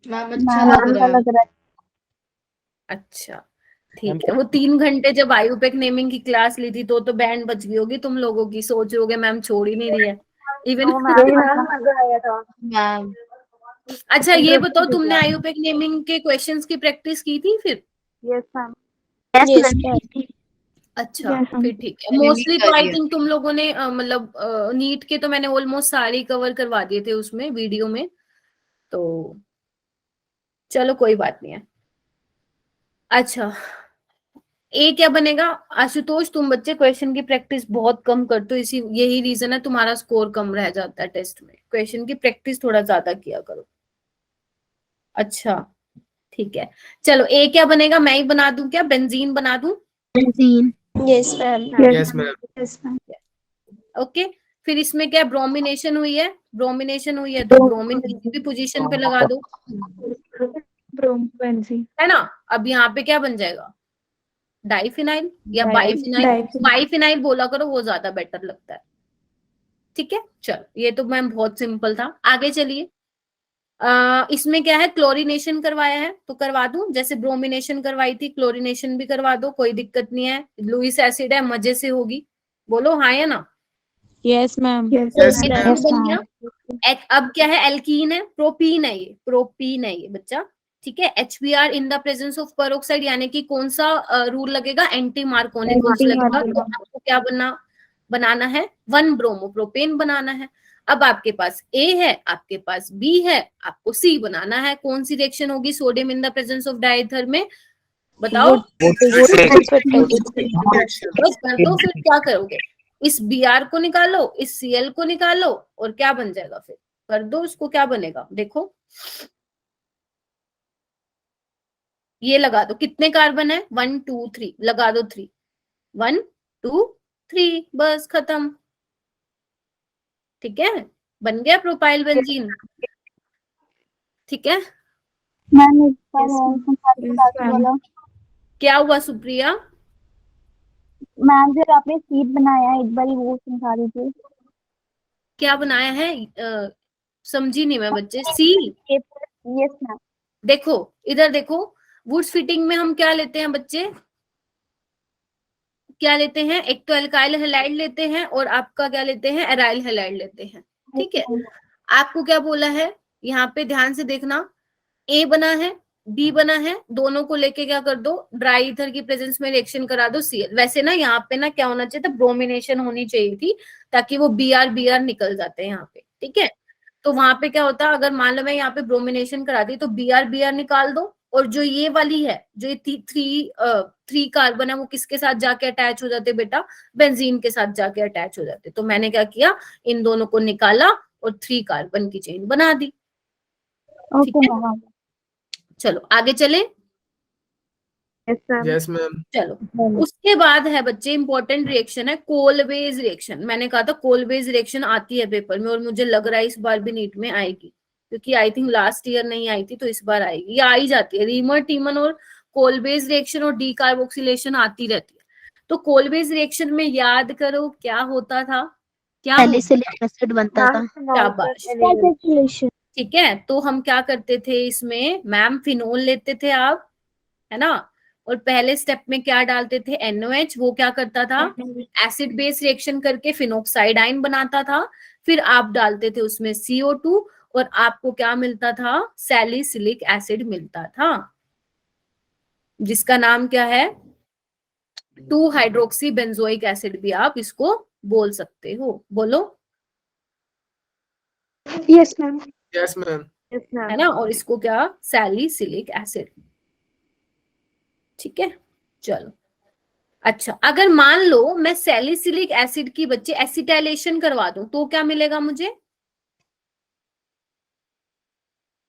मैम मैम लग रहा है। अच्छा ठीक है, वो 3 घंटे जब आयुपेक नेमिंग की क्लास ली थी तो बैंड बच गई होगी तुम लोगों की, सोच रहे होगे मैम छोड़ ही नहीं रही है इवन। मैम अच्छा ये बताओ, तुमने आयुपेक नेमिंग के क्वेश्चंस की प्रैक्टिस की थी फिर? Yes ma'am. Yes, ma'am. अच्छा Yes, ma'am. फिर ठीक है। मोस्टली तो आई थिंक तुम लोगों ने मतलब नीट के तो मैंने ऑलमोस्ट सारे कवर करवा दिए थे उसमें वीडियो में, तो चलो कोई बात नहीं है। अच्छा, ए क्या बनेगा? आशुतोष, तुम बच्चे क्वेश्चन की प्रैक्टिस बहुत कम करते हो, इसी यही रीजन है तुम्हारा स्कोर कम रह जाता है टेस्ट में। क्वेश्चन की प्रैक्टिस थोड़ा ज्यादा किया करो। अच्छा ठीक है, चलो ए क्या बनेगा? मैं ही बना दूं क्या? बेंजीन बना दूं? Benzene. Yes, ma'am. Yes ma'am. Yes, ma'am. Okay, फिर इसमें क्या ब्रोमिनेशन हुई है? ब्रोमिनेशन हुई है तो ब्रोमीन किसी भी पोजीशन पे लगा दो, Bromobenzene. है ना। अब यहाँ पे क्या बन जाएगा? डाइफिनाइल या बाइफिनाइल? Diphenol. बाइफिनाइल बोला करो, वो ज्यादा बेटर लगता है। ठीक है, चलो ये तो मैम बहुत सिंपल था। आगे चलिए, इसमें क्या है? क्लोरीनेशन करवाया है तो करवा दूं, जैसे ब्रोमिनेशन करवाई थी, क्लोरीनेशन भी करवा दो, कोई दिक्कत नहीं है। लुइस एसिड है, मजे से होगी, बोलो हाँ या ना। Yes, ma'am. Yes, Yes, ma'am. ma'am. बन गया। अब क्या है? एल्कीन है, प्रोपीन है, ये प्रोपीन है ये बच्चा। ठीक है, HBr in the presence of peroxide, यानी कि कौन सा रूल लगेगा? एंटी मार्कोनिक रूल लगेगा। तो आपको क्या बनाना है? 1 ब्रोमोप्रोपेन बनाना है। अब आपके पास A है, आपके पास B है, आपको C बनाना है। कौन सी रिएक्शन होगी sodium in the presence of dry ether में? बताओ। बस कर दो, फिर क्या करोगे? इस Br को निकालो, इस Cl को निकालो, और क्या बन जाएगा? फिर कर दो इसको, क्या बनेगा देखो। ये लगा दो, कितने कार्बन है? 1 2 3, लगा दो 3, 1 2 3, बस खत्म। ठीक है, बन गया प्रोपाइल बेंजीन। ठीक है, मैम एक बार Yes, और ma'am. समझा Yes, दीजिए ma'am. वाला। क्या हुआ सुप्रिया? मैम जो आपने सीट बनाया है एक बार वो समझा दीजिए। क्या बनाया है? समझी नहीं मैं बच्चे। सी, यस मैम। देखो इधर देखो, वुड्स फिटिंग में हम क्या लेते हैं बच्चे? क्या लेते हैं? एक तो एल्काइल हैलाइड लेते हैं, और आपका क्या लेते हैं? एराइल हैलाइड लेते हैं। ठीक है, आपको क्या बोला है यहाँ पे? ध्यान से देखना, ए बना है, बी बना है, दोनों को लेके क्या कर दो? ड्राई ईथर की प्रेजेंस में रिएक्शन करा दो Cl। वैसे ना यहाँ पे ना क्या होना चाहिए था? ब्रोमिनेशन होनी चाहिए थी, ताकि वो Br निकल जाते हैं यहाँ पे। ठीक है, तो वहां पे क्या होता है? अगर मान लो मैं यहाँ पे ब्रोमिनेशन कराती तो Br निकाल दो, और जो ये वाली है, जो ये थ्री कार्बन है, वो किसके साथ जाके अटैच हो जाते बेटा? बेंजीन के साथ जाके अटैच हो जाते। तो मैंने क्या किया, इन दोनों को निकाला और 3 कार्बन की चेन बना दी। ठीक ओके है, मैम। चलो आगे चले। Yes ma'am. चलो उसके बाद है बच्चे इंपॉर्टेंट रिएक्शन है कोलवेज रिएक्शन। मैंने कहा था कोलवेज रिएक्शन आती है पेपर में, और मुझे लग रहा है इस बार भी नीट में आएगी, क्योंकि आई थिंक लास्ट ईयर नहीं आई थी, तो इस बार आएगी। ये आ ही जाती है, रीमर टीमन और कोलवेज रिएक्शन और डीकार्बोक्सिलेशन आती रहती है। तो कोलवेज रिएक्शन में याद करो क्या होता था, क्या होता? सैलिसिलिक एसिड बनता था। शाबाश। Congratulations. ठीक है, तो हम क्या करते थे इसमें मैम, फिनोल लेते थे आप, है ना, और पहले स्टेप में क्या डालते थे? NOH। वो क्या करता था? एसिड बेस रिएक्शन करके फिनोक्साइड आयन बनाता था। फिर आप डालते थे उसमें CO2 और आपको क्या मिलता था? सैलिसिलिक एसिड मिलता था, जिसका नाम क्या है? 2 हाइड्रोक्सी बेंजोइक एसिड भी आप इसको बोल सकते हो। बोलो। Yes, ma'am. Yes ma'am. है ना, और इसको क्या? Salicylic acid. ठीक है, चलो। अच्छा, अगर मान लो मैं सैलिसिलिक एसिड की बच्चे एसिटाइलेशन करवा दूं तो क्या मिलेगा मुझे?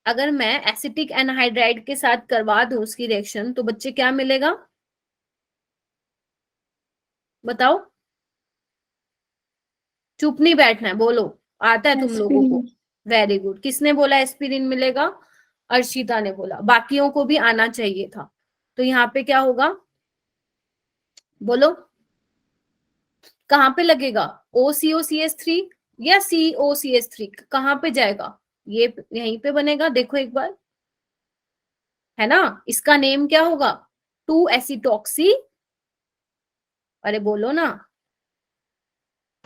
अगर मैं एसिटिक एनहाइड्राइड के साथ करवा दूं उसकी रिएक्शन, तो बच्चे क्या मिलेगा? बताओ, चुप नहीं बैठना है, बोलो। आता है तुम लोगों को? Very good. किसने बोला एस्पिरिन मिलेगा? अर्शिता ने बोला। बाकियों को भी आना चाहिए था। तो यहाँ पे क्या होगा? बोलो, कहाँ पे लगेगा? OCOCH3 या COCH3? कहाँ पे जाएगा? ये यहीं पे बनेगा, देखो एक बार, है ना। इसका नेम क्या होगा? 2 एसिटॉक्सी, अरे बोलो ना।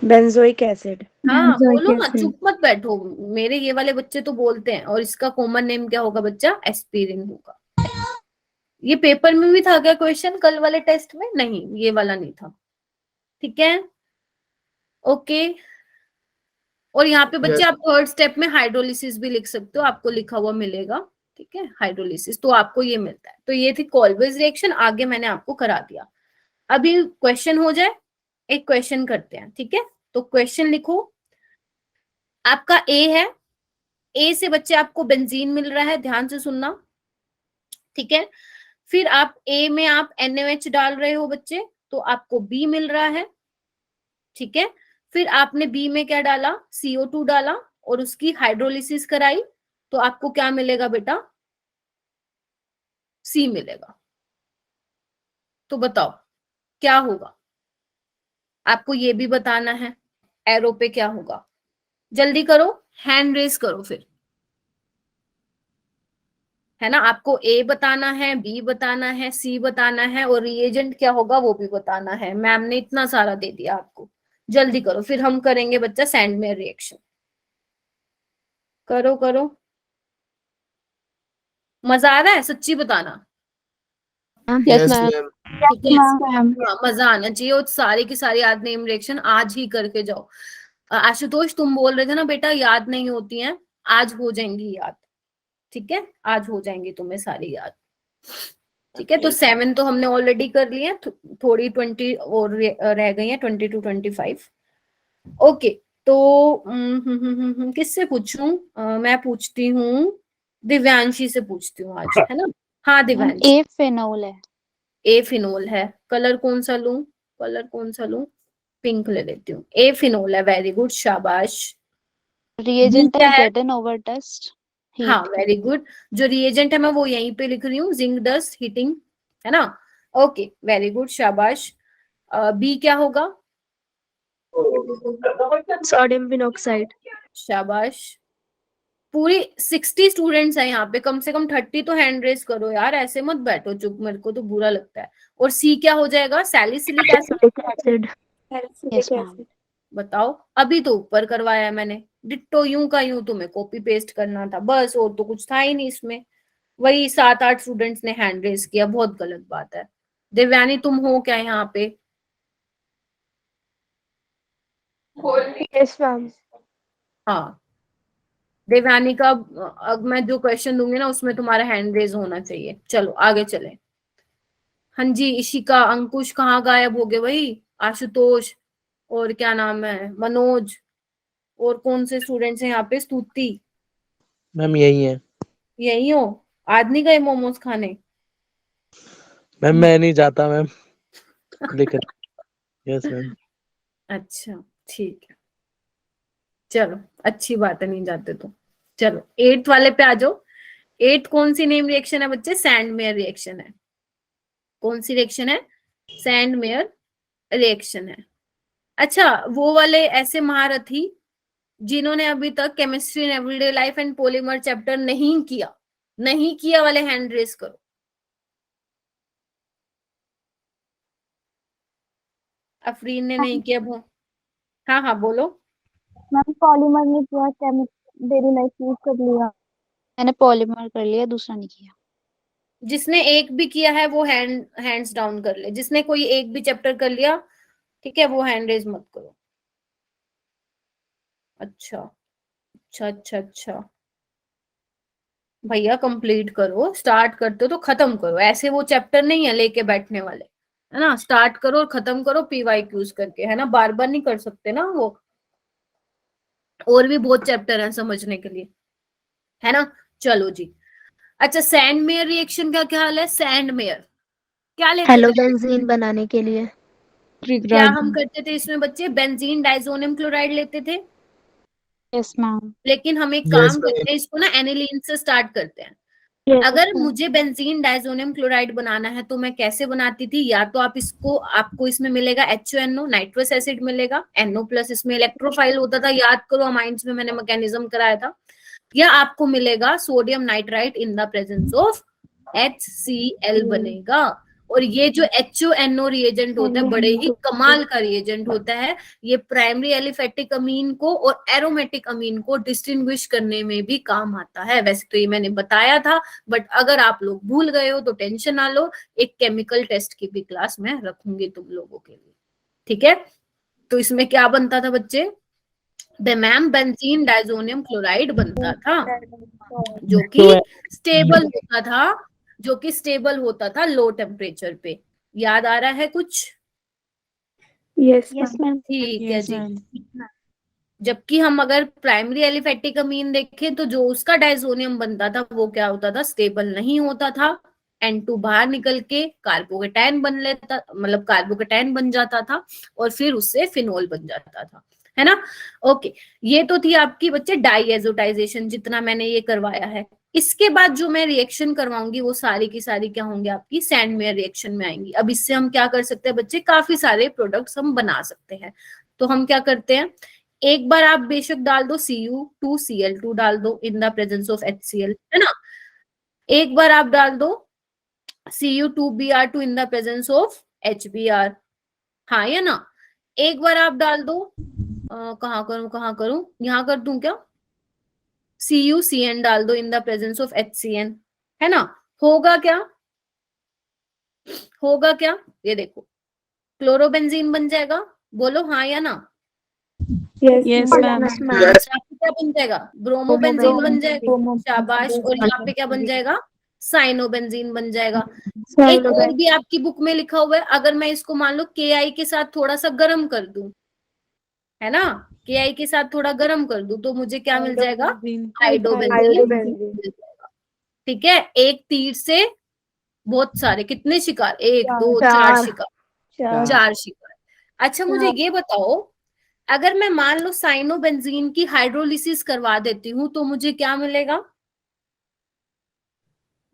Benzoic acid. हाँ बोलो ना, चुप मत बैठो। मेरे ये वाले बच्चे तो बोलते हैं। और इसका कॉमन नेम क्या होगा बच्चा? एस्पिरिन होगा। ये पेपर में भी था क्या क्वेश्चन कल वाले टेस्ट में? नहीं, ये वाला नहीं था। ठीक है, ओके। और यहाँ पे बच्चे Yes. आप थर्ड स्टेप में हाइड्रोलिसिस भी लिख सकते हो, आपको लिखा हुआ मिलेगा। ठीक है, हाइड्रोलिसिस, तो आपको ये मिलता है। तो ये थी कोलवेज रिएक्शन, आगे मैंने आपको करा दिया। अभी क्वेश्चन हो जाए, एक क्वेश्चन करते हैं। ठीक है, तो क्वेश्चन लिखो। आपका ए है, ए से बच्चे आपको बेंजीन मिल रहा है, ध्यान से सुनना। ठीक है, फिर आप ए में आप NaOH डाल रहे हो बच्चे, तो आपको बी मिल रहा है। ठीक है, फिर आपने बी में क्या डाला? CO2 डाला और उसकी हाइड्रोलिसिस कराई, तो आपको क्या मिलेगा बेटा? सी मिलेगा। तो बताओ क्या होगा? आपको ये भी बताना है, एरो पे क्या होगा। जल्दी करो, हैंड रेस करो फिर, है ना। आपको ए बताना है, बी बताना है, सी बताना है, और रिएजेंट क्या होगा वो भी बताना है। मैम ने इतना सारा दे दिया आपको, जल्दी करो, फिर हम करेंगे बच्चा सैंडमेयर रिएक्शन। करो करो, मजा आ रहा है? सच्ची बताना। Yes ma'am. ठीक है, Ma'am. हाँ, मजा आना चाहिए। और सारी की सारी याद नेम रिएक्शन आज ही करके जाओ। आशुतोष तुम बोल रहे थे ना बेटा याद नहीं होती हैं, आज हो जाएंगी याद। ठीक है, आज हो जाएंगी तुम्हें सारी याद। ठीक है, तो 7 तो हमने ऑलरेडी कर लिए, थोड़ी 20 और रह गई है, 20 to 25। ओके, तो किससे पूछूं? मैं पूछती हूँ, दिव्यांशी से पूछती हूँ आज, है ना। हाँ दिव्यांशी। ए फेनोल है। ए फिनोल है। कलर कौन सा लूं? कलर कौन सा लूं? पिंक ले लेती हूँ। ए फिनोल है, वेरी गुड, शाबाश। रिएजेंट क्या है है? गेटन ओवर टेस्ट हाँ हीट। Very good. जो रिएजेंट है मैं वो यहीं पे लिख रही हूँ, जिंक डस्ट हीटिंग, है ना। ओके वेरी गुड, शाबाश। बी क्या होगा? सोडियम बिनॉक्साइड। शाबाश। पूरी 60 स्टूडेंट्स हैं यहाँ पे, कम से कम 30 तो हैंड रेस करो यार, ऐसे मत बैठो चुप, मेरे को तो बुरा लगता है। और सी क्या हो जाएगा? Salicylic acid. Yes ma'am. बताओ, अभी तो ऊपर करवाया है मैंने, डिट्टो यूं का यूं तुम्हें कॉपी पेस्ट करना था बस, और तो कुछ था ही नहीं इसमें। वही 7-8 स्टूडेंट्स ने हैंड रेस किया, बहुत गलत बात है। देवयानी तुम हो क्या यहाँ पे? Yes, ma'am. हाँ, देवयानी का अब मैं जो क्वेश्चन दूंगी ना उसमें तुम्हारा हैंड रेज होना चाहिए। चलो आगे चले। हाँ जी, इशिका, अंकुश कहाँ गायब हो गए भाई? आशुतोष और क्या नाम है, मनोज, और कौन से स्टूडेंट्स हैं यहाँ पे? स्तुति, मैम यही है। यही हो? आज नहीं गए मोमोज खाने? मैम मैं नहीं जाता मैम, लेकर। Yes ma'am. अच्छा ठीक है, चलो अच्छी बात है, नहीं जाते तो। चलो 8th वाले पे आ जाओ। 8 कौन सी नेम रिएक्शन है बच्चे? सैंडमेयर रिएक्शन है। कौन सी रिएक्शन है? सैंडमेयर रिएक्शन है। अच्छा, वो वाले ऐसे महारथी जिन्होंने अभी तक chemistry in everyday life and polymer chapter नहीं किया वाले हैंड रेस करो। अफरीन ने नहीं किया। हाँ हाँ बोलो। मैम पॉलीमर ने किया, डेली लाइफ यूज कर लिया। मैंने पॉलीमर कर लिया, दूसरा नहीं किया। जिसने एक भी किया है वो हैंड्स डाउन कर ले। जिसने कोई एक भी चैप्टर कर लिया, ठीक है, वो हैंड रेज मत करो। अच्छा अच्छा अच्छा अच्छा, भैया कंप्लीट करो। स्टार्ट करते हो तो खत्म करो। ऐसे वो चैप्टर नहीं है लेके बैठने वाले, है ना? स्टार्ट करो और खत्म करो PYQs करके, है ना? बार बार नहीं कर सकते ना वो। और भी बहुत चैप्टर हैं समझने के लिए, है ना? चलो जी। अच्छा, सैंडमेयर रिएक्शन का क्या हाल है? सैंडमेयर क्या लेते थे? हेलोबेंजीन बनाने के लिए क्या हम करते थे इसमें बच्चे? बेंजीन डाइजोनियम क्लोराइड लेते थे। Yes ma'am. लेकिन हम एक Yes, काम ma'am. करते हैं, इसको ना एनिलीन से स्टार्ट करते हैं। यस अगर मुझे बेंजीन डाइजोनियम क्लोराइड बनाना है तो मैं कैसे बनाती थी? या तो आपको इसमें मिलेगा HONO, नाइट्रस एसिड मिलेगा, NO+ इसमें इलेक्ट्रोफाइल होता था, याद करो अमाइंस में मैंने मैकेनिज्म कराया था। या आपको मिलेगा sodium nitrite in the presence of HCl बनेगा। और ये जो HONO रिएजेंट होता है बड़े ही कमाल का रिएजेंट होता है। ये प्राइमरी एलिफेटिक अमीन को और एरोमेटिक अमीन को डिस्टिंग्विश करने में भी काम आता है। वैसे तो ये मैंने बताया था, बट अगर आप लोग भूल गए हो तो टेंशन ना लो, एक केमिकल टेस्ट की भी क्लास मैं रखूंगी तुम लोगों के लिए, ठीक है? तो इसमें क्या बनता था बच्चे? मैम बेंजीन डाइजोनियम क्लोराइड बनता था, जो कि स्टेबल होता था लो टेम्परेचर पे। याद आ रहा है कुछ? Yes ma'am. ठीक है जी। जबकि हम अगर प्राइमरी एलिफेटिक अमीन देखें तो जो उसका डाइजोनियम बनता था वो क्या होता था? स्टेबल नहीं होता था। N2 बाहर निकल के कार्बोकेटायन बन लेता, मतलब कार्बोकेटायन बन जाता था और फिर उससे फिनोल बन जाता था, है ना? ओके, ये तो थी आपकी बच्चे डाईएजोटाइजेशन, जितना मैंने ये करवाया है। इसके बाद जो मैं रिएक्शन करवाऊंगी वो सारी की सारी क्या होंगे? आपकी सैंडमेयर रिएक्शन में आएंगी। अब इससे हम क्या कर सकते हैं बच्चे? काफी सारे प्रोडक्ट्स हम बना सकते हैं। तो हम क्या करते हैं, एक बार आप बेशक डाल दो Cu2Cl2 डाल दो इन द प्रेजेंस ऑफ HCl, है ना? एक बार आप डाल दो Cu2Br2 in the presence of HBr, हाँ या ना? एक बार आप डाल दो कहाँ करूं, यहाँ कर दूं क्या? CuCN डाल दो इन द प्रेजेंस ऑफ HCN, है ना? होगा क्या? ये देखो क्लोरोबेंजीन बन जाएगा। बोलो हाँ या ना? Yes ma'am. यहाँ पे क्या बन जाएगा? ब्रोमोबेंजीन बन जाएगा। शाबाश। और यहाँ पे क्या बन जाएगा? साइनोबेंजीन बन जाएगा। एक और भी आपकी बुक में लिखा हुआ है, अगर मैं इसको मान लो Ki के साथ थोड़ा सा गर्म कर दूं, है ना? Ki के साथ थोड़ा गर्म कर दूं तो मुझे क्या मिल जाएगा? आइडोबेंजीन मिल जाएगा। ठीक है, एक तीर से बहुत सारे, कितने शिकार? 1 2 4 शिकार, 4 शिकार। अच्छा मुझे ये बताओ, अगर मैं मान लो साइनोबेंजीन की हाइड्रोलिसिस करवा देती हूँ तो मुझे क्या मिलेगा?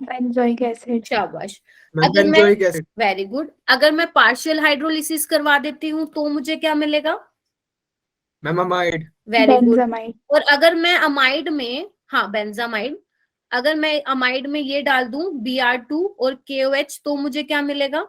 Benzoic acid. शाबाश। Ma'am, अगर मैं benzoic acid. वेरी गुड, अगर मैं पार्शियल हाइड्रोलिसिस करवा देती हूँ तो मुझे क्या मिलेगा? Ma'am, amide. Very good. और अगर मैं अमाइड में, हाँ बेंजामाइड, अगर मैं अमाइड में ये डाल दूं Br2 और KOH तो मुझे क्या मिलेगा?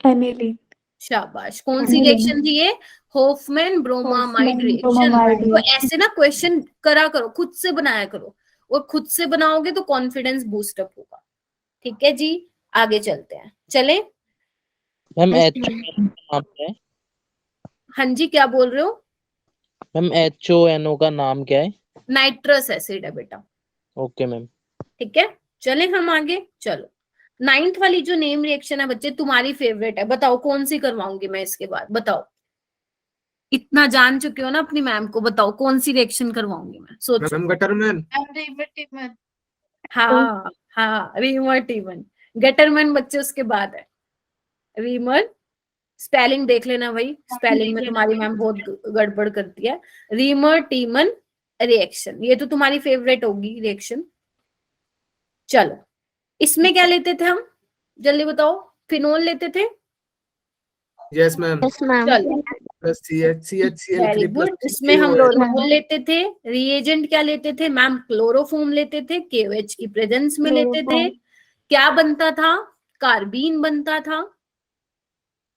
एनिलीन। शाबाश। कौन सी रिएक्शन थी ये? Hofmann bromamide reaction. तो ऐसे ना क्वेश्चन करा करो, खुद से बनाया करो, और खुद से बनाओगे तो कॉन्फिडेंस बूस्ट अप होगा। ठीक है जी, आगे चलते हैं। चले मैम HONO का नाम क्या है? हाँ जी, क्या बोल रहे हो? मैम HONO का नाम क्या है? नाइट्रस एसिड है बेटा। Okay ma'am. ठीक है, चले हम आगे। चलो 9th वाली जो नेम रिएक्शन है बच्चे तुम्हारी फेवरेट है, बताओ कौन सी करवाऊंगी मैं इसके बाद, बताओ। इतना जान चुके हो ना अपनी मैम को, बताओ कौन सी रिएक्शन करवाऊंगी मैं, सोचो। Ma'am Gattermann. हाँ हाँ, रीमर टीमन, गटरमैन बच्चे उसके बाद है रीमर। स्पेलिंग देख लेना भाई, स्पेलिंग में तुम्हारी मैम बहुत गड़बड़ करती है। रीमर टीमन रिएक्शन, ये तो तुम्हारी फेवरेट होगी रिएक्शन। चलो इसमें क्या लेते थे हम, जल्दी बताओ। फिनोल लेते थे। Yes ma'am. Yes ma'am. चलो plus CH very CL3 good, इसमें हम फिनोल लेते थे। रिएजेंट क्या लेते थे मैम, क्लोरोफॉर्म लेते थे, KOH की प्रेजेंस में लेते थे। क्या बनता था, कार्बीन बनता था।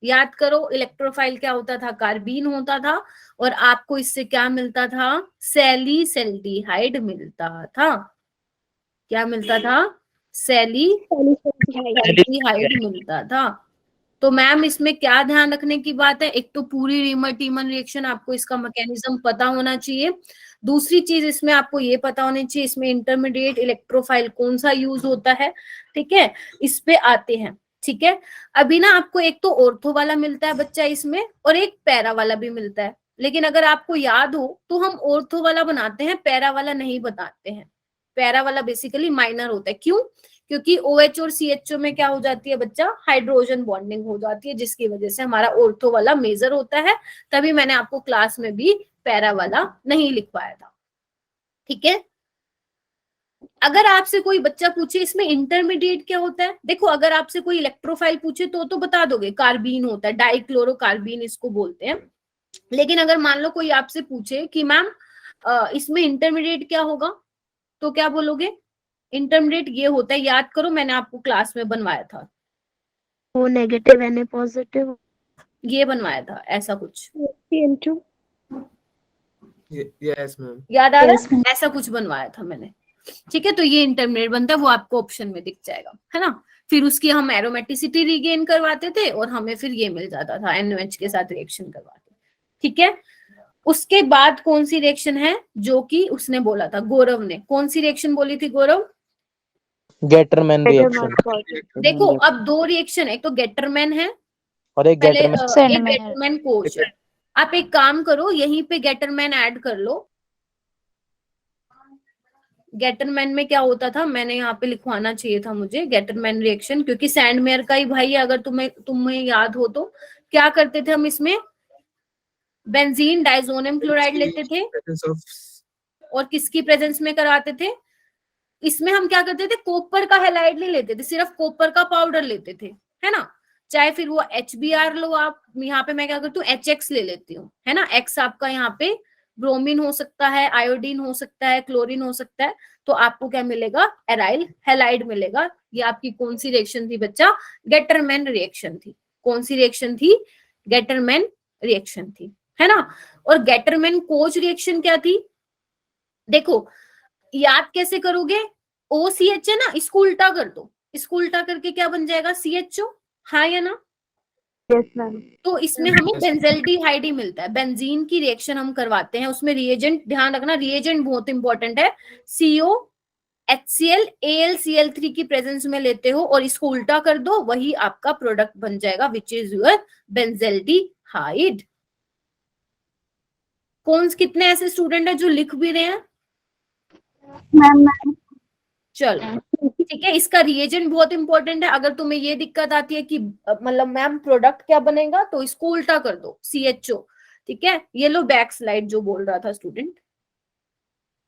याद करो इलेक्ट्रोफाइल क्या होता था, कार्बीन होता था। और आपको इससे क्या मिलता था, सैलिसल्डिहाइड मिलता था। क्या मिलता था, सैलिसल्डिहाइड मिलता था। तो मैम इसमें क्या ध्यान रखने की बात है, एक तो पूरी रीमर टीमन रिएक्शन आपको इसका मैकेनिज्म पता होना चाहिए। दूसरी चीज इसमें आपको ये पता होनी चाहिए इसमें इंटरमीडिएट इलेक्ट्रोफाइल कौन सा यूज होता है। ठीक है, इस पे आते हैं। ठीक है, अभी ना आपको एक तो ऑर्थो वाला मिलता है बच्चा इसमें, और एक पैरा वाला भी मिलता है। लेकिन अगर आपको याद हो तो हम ऑर्थो वाला बनाते हैं, पैरा वाला नहीं बनाते हैं। पैरा वाला बेसिकली माइनर होता है। क्यों, क्योंकि OH और CHO में क्या हो जाती है बच्चा, हाइड्रोजन बॉन्डिंग हो जाती है, जिसकी वजह से हमारा ऑर्थो वाला मेजर होता है। तभी मैंने आपको क्लास में भी पैरा वाला नहीं लिखवाया था। ठीक है, अगर आपसे कोई बच्चा पूछे इसमें इंटरमीडिएट क्या होता है, देखो अगर आपसे कोई इलेक्ट्रोफाइल पूछे तो बता दोगे कार्बीन होता है, डाइक्लोरोकार्बीन इसको बोलते हैं। लेकिन अगर मान लो कोई आपसे पूछे कि मैम इसमें इंटरमीडिएट क्या होगा, तो क्या बोलोगे, इंटरमीडिएट ये होता है, याद करो मैंने आपको क्लास में बनवाया था, O नेगेटिव N पॉजिटिव, ये बनवाया था ऐसा कुछ, यस मैम। याद आ रहा Yes, है, ऐसा कुछ बनवाया था मैंने। ठीक है, तो ये इंटरमीडिएट बनता है, वो आपको ऑप्शन में दिख जाएगा, है ना। फिर उसकी हम एरोमेटिसिटी रिगेन करवाते थे और हमें फिर ये मिल जाता था, NOH के साथ रिएक्शन करवाते। ठीक है, उसके बाद कौन सी रिएक्शन है जो कि उसने बोला था, गौरव ने कौन सी रिएक्शन बोली थी गौरव, गेटरमैन रिएक्शन। देखो अब दो रिएक्शन है, एक तो गेटरमैन है, और एक पहले गेटरमैन। एक गेटरमैन कोच है। आप एक काम करो, यहीं पे गेटरमैन ऐड कर लो। गेटरमैन में क्या होता था, मैंने यहाँ पे लिखवाना चाहिए था मुझे गेटरमैन रिएक्शन, क्योंकि सैंडमेयर का ही भाई है, अगर तुम्हें याद हो तो। क्या करते थे हम इसमें, बेंजीन डाइजोनियम क्लोराइड लेते थे और किसकी प्रेजेंस में कराते थे, इसमें हम क्या करते थे, कॉपर का हैलाइड नहीं लेते थे, सिर्फ कॉपर का पाउडर लेते थे, है ना। चाहे फिर वो HBr लो आप, यहाँ पे मैं क्या करती हूँ HX ले लेती हूँ, है ना। X आपका यहाँ पे ब्रोमीन हो सकता है, आयोडीन हो सकता है, क्लोरीन हो सकता है, तो आपको क्या मिलेगा, एराइल हैलाइड मिलेगा। ये आपकी कौन सी रिएक्शन थी बच्चा, गेटरमैन रिएक्शन थी। कौन सी रिएक्शन थी, गेटरमैन रिएक्शन थी, है ना। और गेटरमैन कोच रिएक्शन क्या थी, देखो याद कैसे करोगे, OCH है ना, इसको उल्टा कर दो, इसको उल्टा करके क्या बन जाएगा, CHO, हाँ या ना। Yes ma'am. तो इसमें हमें बेंजल्डिहाइड ही मिलता है। बेंजीन की रिएक्शन हम करवाते हैं, उसमें रिएजेंट ध्यान रखना, रिएजेंट बहुत इंपॉर्टेंट है। CO HCl AlCl3 की प्रेजेंस में लेते हो और इसको उल्टा कर दो, वही आपका प्रोडक्ट बन जाएगा, विच इज योर बेंजल्डिहाइड। कौन कितने ऐसे स्टूडेंट है जो लिख भी रहे हैं, मैम चलो ठीक है। इसका रिएजेंट बहुत इंपॉर्टेंट है, अगर तुम्हें ये दिक्कत आती है कि मतलब मैम प्रोडक्ट क्या बनेगा, तो इसको उल्टा कर दो, CHO। ठीक है, ये लो बैक स्लाइड जो बोल रहा था स्टूडेंट।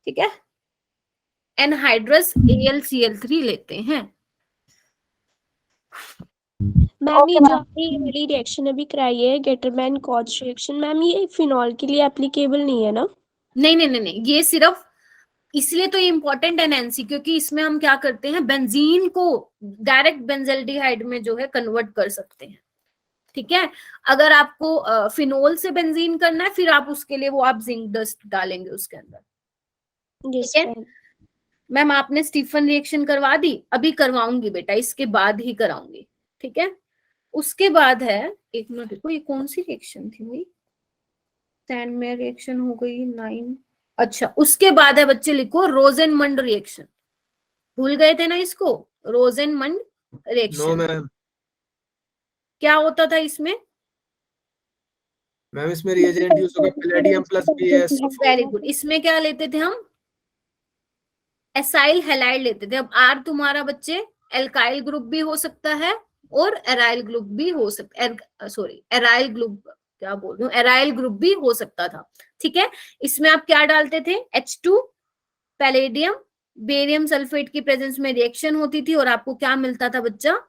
ठीक है, एनहाइड्रस AlCl3 लेते हैं। मैम ये जो आपने ये वाली रिएक्शन अभी कराई है गेटरमैन कॉच रिएक्शन, मैम ये फिनॉल के लिए एप्लीकेबल नहीं है ना। नहीं नहीं नहीं नहीं, ये सिर्फ इसलिए तो ये इंपॉर्टेंट है नैंसी, क्योंकि इसमें हम क्या करते हैं, बेंजीन को डायरेक्ट बेंजल्डिहाइड में जो है कन्वर्ट कर सकते हैं। ठीक है, अगर आपको फिनोल से बेंजीन करना है, फिर आप उसके लिए वो आप जिंक डस्ट डालेंगे उसके अंदर। यस ठीक है मैम, आपने स्टीफन रिएक्शन करवा दी, अभी करवाऊंगी बेटा, इसके बाद ही कराऊंगी। ठीक है, उसके बाद है, एक मिनट देखो ये कौन सी रिएक्शन थी भाई, सैंडमेयर रिएक्शन हो गई 9, अच्छा, उसके बाद है बच्चे लिखो रोजेनमंड रिएक्शन। भूल गए थे ना इसको, रोजेनमंड No, रिएक्शन। ma'am. क्या होता था इसमें? मैम इसमें रिएजेंट यूज होगा palladium plus BaSO4। Very good. इसमें क्या लेते थे हम? एसाइल हैलाइड लेते थे। अब आर तुम्हारा बच्चे एल्काइल ग्रुप भी हो सकता है और एराइल ग्रुप भी हो सकता है, सॉरी एराइल ग्रुप, क्या बोल रही हूँ, एराइल ग्रुप भी हो सकता था। ठीक है, इसमें आप क्या डालते थे? H2 पैलेडियम, बेरियम सल्फेट की प्रेजेंस में रिएक्शन होती थी और आपको क्या मिलता था बच्चा?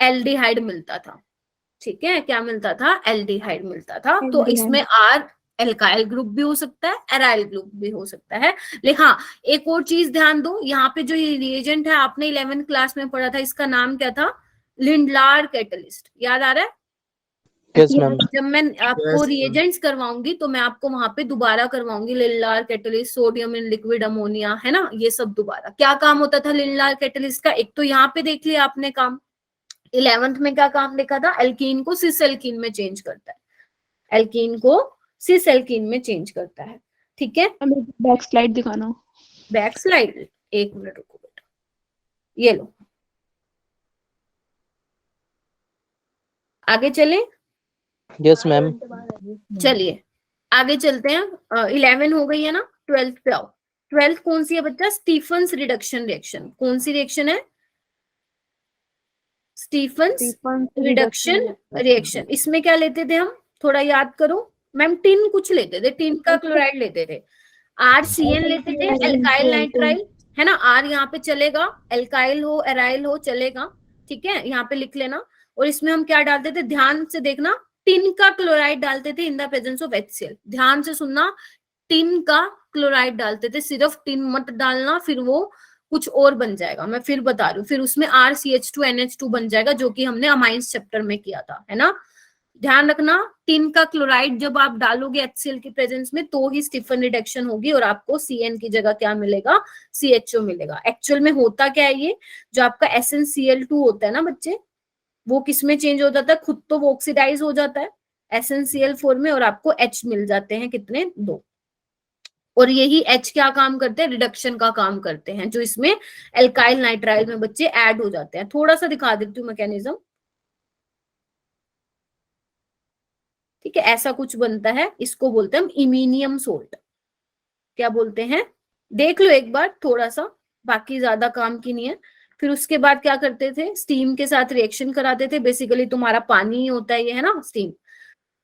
एल्डिहाइड मिलता था। ठीक है, क्या मिलता था? एल्डिहाइड मिलता था। तो एल्डिहाइड। इसमें आर एल्काइल ग्रुप भी हो सकता है, एराइल ग्रुप भी हो सकता है। लेकिन हाँ, एक और चीज ध्यान दो, यहाँ पे जो ये रिएजेंट है आपने 11th क्लास में पढ़ा था, इसका नाम क्या था? Lindlar catalyst. याद आ रहा है? Yes, ma'am. जब मैं आपको Yes, रिएजेंट्स करवाऊंगी तो मैं आपको वहां पे दोबारा करवाऊंगी। Lindlar catalyst, sodium in liquid ammonia, है ना, ये सब दोबारा। क्या काम होता था लिंडलार कैटलिस्ट का? एक तो यहाँ पे देख लिया आपने काम। 11th में क्या काम देखा था? एल्कीन को सिस एल्कीन में चेंज करता है। एल्कीन को सिस एल्कीन में चेंज करता है। ठीक है, हमें बैक स्लाइड दिखाना। बैक स्लाइड, एक मिनट रुको बेटा, ये लो, आगे चले। Yes, ma'am. चलिए आगे चलते हैं। 11 हो गई है ना, 12th पे आओ। 12th कौन सी है बच्चा? Stephen's reduction reaction. कौन सी रिएक्शन है? Stephen's reduction reaction. इसमें क्या लेते थे हम? थोड़ा याद करो मैम। टिन कुछ लेते थे, टिन का क्लोराइड लेते थे। RCN लेते थे, एल्काइल नाइट्राइल, है ना। आर यहाँ पे चलेगा, एल्काइल हो एराइल हो चलेगा। ठीक है, यहाँ पे लिख लेना। और इसमें हम क्या डालते थे? ध्यान से देखना, टिन का क्लोराइड डालते थे इन द प्रेजेंस ऑफ HCl। ध्यान से सुनना, टिन का क्लोराइड डालते थे। सिर्फ टिन मत डालना, फिर वो कुछ और बन जाएगा। मैं फिर बता रही हूँ, फिर उसमें RCH2NH2 बन जाएगा, जो कि हमने अमाइंस चैप्टर में किया था, है ना। ध्यान रखना, टिन का क्लोराइड जब आप डालोगे HCl की प्रेजेंस में तो ही स्टीफन रिडक्शन होगी और आपको CN की जगह क्या मिलेगा? CHO मिलेगा। एक्चुअल में होता क्या है? ये जो आपका SnCl2 होता है ना बच्चे, वो किस में चेंज हो जाता है? खुद तो वो ऑक्सीडाइज हो जाता है SnCl4 में और आपको H मिल जाते हैं, कितने? 2। और यही H क्या काम करते हैं? रिडक्शन का काम करते हैं, जो इसमें एल्काइल नाइट्राइल में बच्चे ऐड हो जाते हैं। थोड़ा सा दिखा देती हूँ मैकेनिज्म। ठीक है, ऐसा कुछ बनता है, इसको बोलते हैं हम इमीनियम सोल्ट। क्या बोलते हैं? देख लो एक बार थोड़ा सा, बाकी ज्यादा काम की नहीं है। फिर उसके बाद क्या करते थे? स्टीम के साथ रिएक्शन कराते थे। बेसिकली तुम्हारा पानी ही होता है ये, है ना, स्टीम।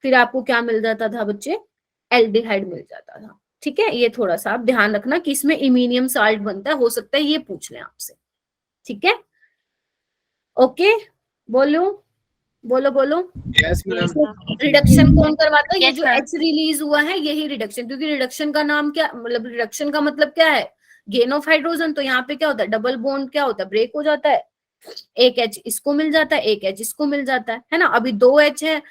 फिर आपको क्या मिल जाता था बच्चे? एल्डिहाइड मिल जाता था। ठीक है, ये थोड़ा सा आप ध्यान रखना कि इसमें इमीनियम साल्ट बनता है। हो सकता है ये पूछ लें आपसे। ठीक है, ओके, बोलो बोलो बोलो। Yes, ma'am. रिडक्शन कौन करवाता है? ये जो H रिलीज हुआ है यही रिडक्शन। क्योंकि रिडक्शन का नाम क्या, मतलब रिडक्शन का मतलब क्या है? Gain of hydrogen. तो यहाँ पे क्या होता है? डबल बॉन्ड क्या होता है? ब्रेक हो जाता है। एक H इसको मिल जाता है, एक H इसको मिल जाता है ना। अभी 2 H है,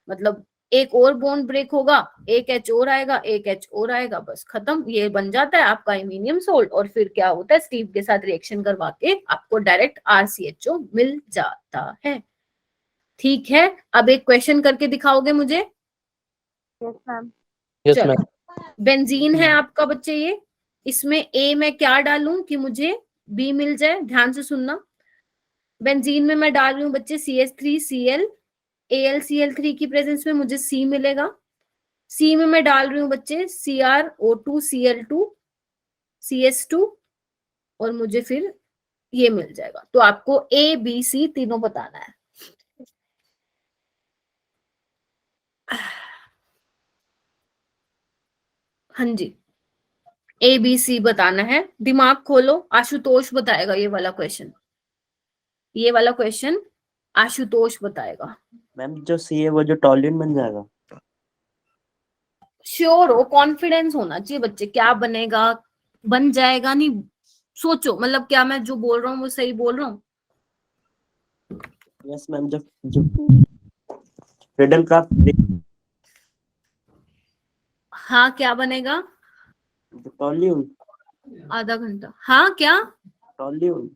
मतलब एक और बॉन्ड ब्रेक होगा, एक H और आएगा, एक H और आएगा, बस खत्म। ये बन जाता है आपका इमीनियम सोल्ट। और फिर क्या होता है? स्टीम के साथ रिएक्शन करवा के आपको डायरेक्ट RCHO मिल जाता है। ठीक है, अब एक क्वेश्चन करके दिखाओगे मुझे? Yes ma'am. Yes, चलो, ma'am. बेंजीन है आपका बच्चे ये। इसमें A में क्या डालूं कि मुझे B मिल जाए? ध्यान से सुनना। बेंजीन में मैं डाल रही हूँ बच्चे CH3Cl, AlCl3 की प्रेजेंस में मुझे C मिलेगा। C में मैं डाल रही हूँ बच्चे CrO2Cl2, CS2, और मुझे फिर ये मिल जाएगा। तो आपको A B C तीनों बताना है। हाँ जी, ABC बताना है। दिमाग खोलो, आशुतोष बताएगा ये वाला क्वेश्चन। ये वाला क्वेश्चन आशुतोष बताएगा। मैम जो सी है वो जो टॉल्यून बन जाएगा। श्योर हो, कॉन्फिडेंस होना चाहिए बच्चे। क्या बनेगा, बन जाएगा, नहीं सोचो, मतलब क्या मैं जो बोल रहा हूँ वो सही बोल रहा हूँ? यस मैम, जो जो रिडल का हाँ, क्या बनेगा? टॉल्यून। आधा घंटा। हाँ, क्या? टॉल्यून।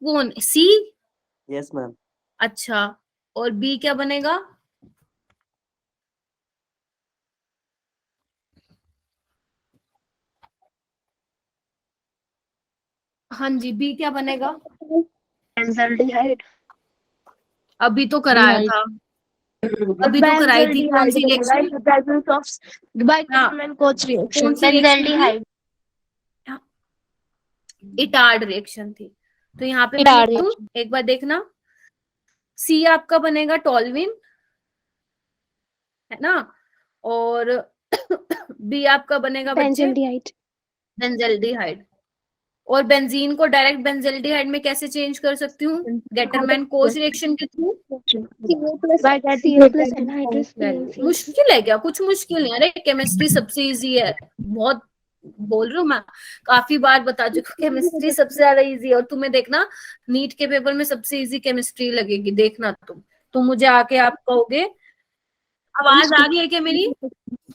कौन? C? Yes ma'am. अच्छा, और B क्या बनेगा? हाँ जी, बी क्या बनेगा? बेंजल्डिहाइड। अभी तो कराया था, अभी तो कराई थी। कौन सी रिएक्शन? presence of by हाँ, Getterman Koch reaction. कौन सी रिएक्शन थी? बेंजल्डिहाइड। इटार्ड रिएक्शन थी। तो यहाँ पे मैं इटार्ड लिख दूं, एक बार देखना। सी आपका बनेगा टॉल्विन, है ना, और बी आपका बनेगा बच्चे Benzaldehyde. बेंजल्डिहाइड। और बेंजीन को डायरेक्ट बेंजल्डिहाइड में कैसे चेंज कर सकती हूँ? गेटरमैन कोच रिएक्शन के through. By CO plus anhydrous PLC. मुश्किल है क्या? कुछ मुश्किल नहीं। अरे केमिस्ट्री सबसे इजी है, बहुत बोल रही हूँ मैं, काफी बार बता चुकी हूँ, केमिस्ट्री सबसे ज्यादा इजी है। और तुम्हें देखना नीट के पेपर में सबसे इजी केमिस्ट्री लगेगी, देखना तुम मुझे आके आप कहोगे। आवाज आ रही है क्या मेरी?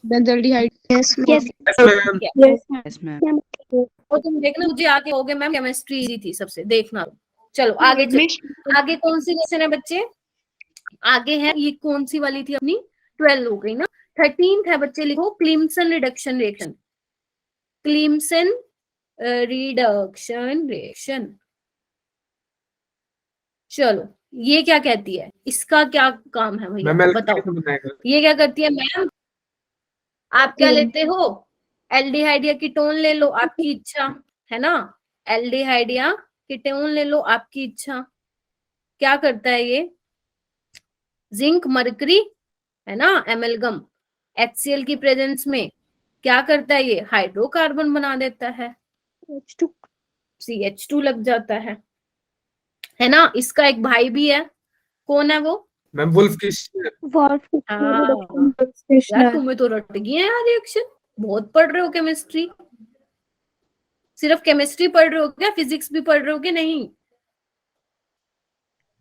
Benzaldehyde. Yes. Yes. Yes, ma'am. Yes. और तुम देखना मुझे आके कहोगे मैम केमिस्ट्री इजी थी सबसे, देखना। चलो आगे चलो। आगे कौन सी क्वेश्चन है बच्चे? आगे है, ये कौन सी वाली थी अपनी? 12 हो गई ना। 13th है बच्चे, लिखो Clemmensen reduction reaction. Clemmensen reduction reaction. चलो ये क्या कहती है, इसका क्या काम है भैया मैम बताओ? एल्केन बनाएगा। ये क्या करती है मैम? आप क्या लेते हो? एल्डिहाइड या कीटोन ले लो, आपकी इच्छा, है ना। एल्डिहाइड या कीटोन ले लो, आपकी इच्छा। क्या करता है ये? जिंक मरकरी, है ना, एमेलगम, HCl की प्रेजेंस में क्या करता है ये? हाइड्रोकार्बन बना देता है, CH2 लग जाता है ना। इसका एक भाई भी है, कौन है वो? मैम वुल्फ की हाँ, यार तुम्हें तो रट गई है यार रिएक्शन, बहुत पढ़ रहे हो केमिस्ट्री। सिर्फ केमिस्ट्री पढ़ रहे हो क्या? फिजिक्स भी पढ़ रहे हो कि नहीं?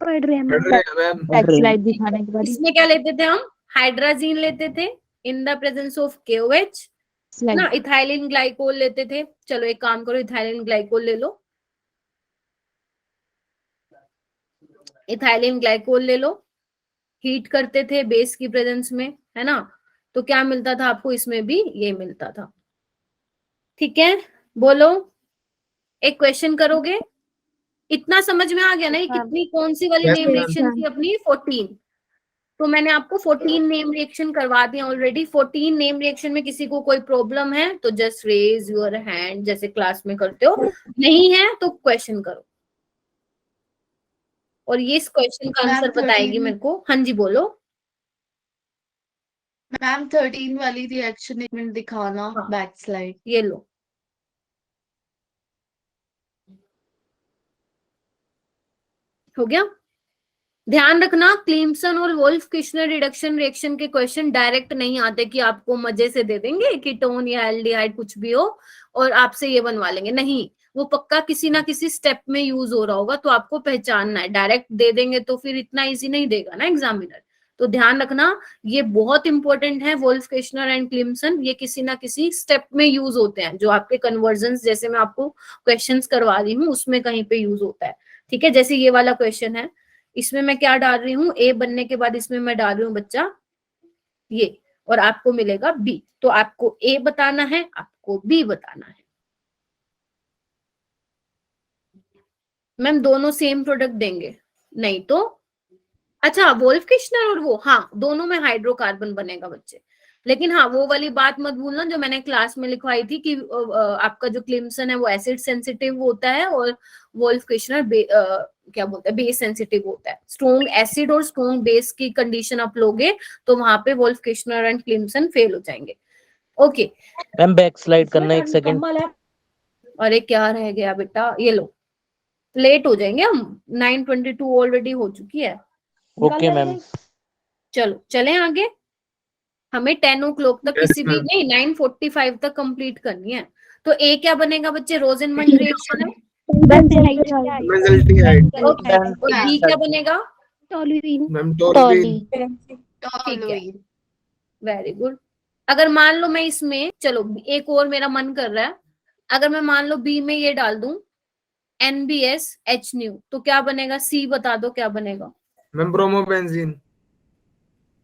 पढ़ रहे हैं पढ़ रहे हैं मैम। स्लाइड दिखाने के बाद इसमें क्या लेते थे हम? हाइड्राजीन लेते थे इन द प्रेजेंस ऑफ KOH ना। इथाइलिन ग्लाइकोल लेते थे। चलो एक काम करो, इथाइलिन ग्लाइकोल ले लो, इथाइलिन ग्लाइकोल ले लो। हीट करते थे बेस की प्रेजेंस में, है ना, तो क्या मिलता था आपको? इसमें भी ये मिलता था। ठीक है, बोलो एक क्वेश्चन करोगे। इतना समझ में आ गया ना ये कितनी कौन सी वाली Yes, नेम ma'am. रिएक्शन थी अपनी? 14। तो मैंने आपको 14 नेम रिएक्शन करवा दिया ऑलरेडी। 14 नेम रिएक्शन में किसी को कोई प्रॉब्लम है तो जस्ट रेज योर हैंड, जैसे क्लास में करते हो। नहीं है तो क्वेश्चन करो, और ये इस क्वेश्चन का आंसर बताएगी मेरे को। हाँ जी बोलो। मैम 13 वाली रिएक्शन एक मिनट दिखाना, हाँ। Back slide. ये लो, हो गया। ध्यान रखना क्लिम्सन और वोल्फ किश्नर रिडक्शन रिएक्शन के क्वेश्चन डायरेक्ट नहीं आते कि आपको मजे से दे देंगे कीटोन या एल्डिहाइड कुछ भी हो और आपसे ये बनवा लेंगे। नहीं, वो पक्का किसी ना किसी स्टेप में यूज हो रहा होगा, तो आपको पहचानना है। डायरेक्ट दे देंगे तो फिर इतना इजी नहीं देगा ना एग्जामिनर। तो ध्यान रखना ये बहुत इंपॉर्टेंट है। वोल्फ किश्नर एंड क्लिम्सन ये किसी ना किसी स्टेप में यूज होते हैं, जो आपके कन्वर्जन्स जैसे मैं आपको क्वेश्चंस करवा रही हूँ उसमें कहीं पे यूज होता है। ठीक है, जैसे ये वाला क्वेश्चन है, इसमें मैं क्या डाल रही हूँ? ए बनने के बाद इसमें मैं डाल रही हूँ बच्चा ये, और आपको मिलेगा बी। तो आपको ए बताना है, आपको बी बताना है। मैम दोनों सेम प्रोडक्ट देंगे? नहीं तो अच्छा, वोल्फ किश्नर और वो, हाँ दोनों में हाइड्रोकार्बन बनेगा बच्चे। लेकिन हाँ वो वाली बात मत भूलना जो मैंने क्लास में लिखवाई थी कि आपका जो क्लिम्सन है वो एसिड सेंसिटिव होता है और वोल्फ किश्नर क्या बोलते हैं, बेस सेंसिटिव होता है। स्ट्रॉन्ग एसिड और स्ट्रॉन्ग बेस की कंडीशन आप लोगे तो वहां पे वोल्फ किश्नर एंड क्लिम्सन फेल हो जाएंगे। ओके मैम बैक स्लाइड करना 1 सेकंड। अरे क्या रह गया बेटा, ये लो, लेट हो जाएंगे हम, 9:22 ऑलरेडी हो चुकी है। Okay ma'am. चलो चलें आगे। हमें 10 o'clock तक Yes, किसी भी ma'am. नहीं 9:45 तक कंप्लीट करनी है। तो ए क्या बनेगा बच्चे? रोजेनमंड रिएक्शन है। बेंजल्डिहाइड। ओके, और बी क्या बनेगा? Toluene. मैम टॉल्विन। ठीक है, वेरी गुड। अगर मान लो मैं इसमें, चलो एक और मेरा मन कर रहा है, अगर मैं मान लो बी में ये डाल दूं NBSH तो क्या बनेगा? सी बता दो क्या बनेगा? Ma'am bromobenzene.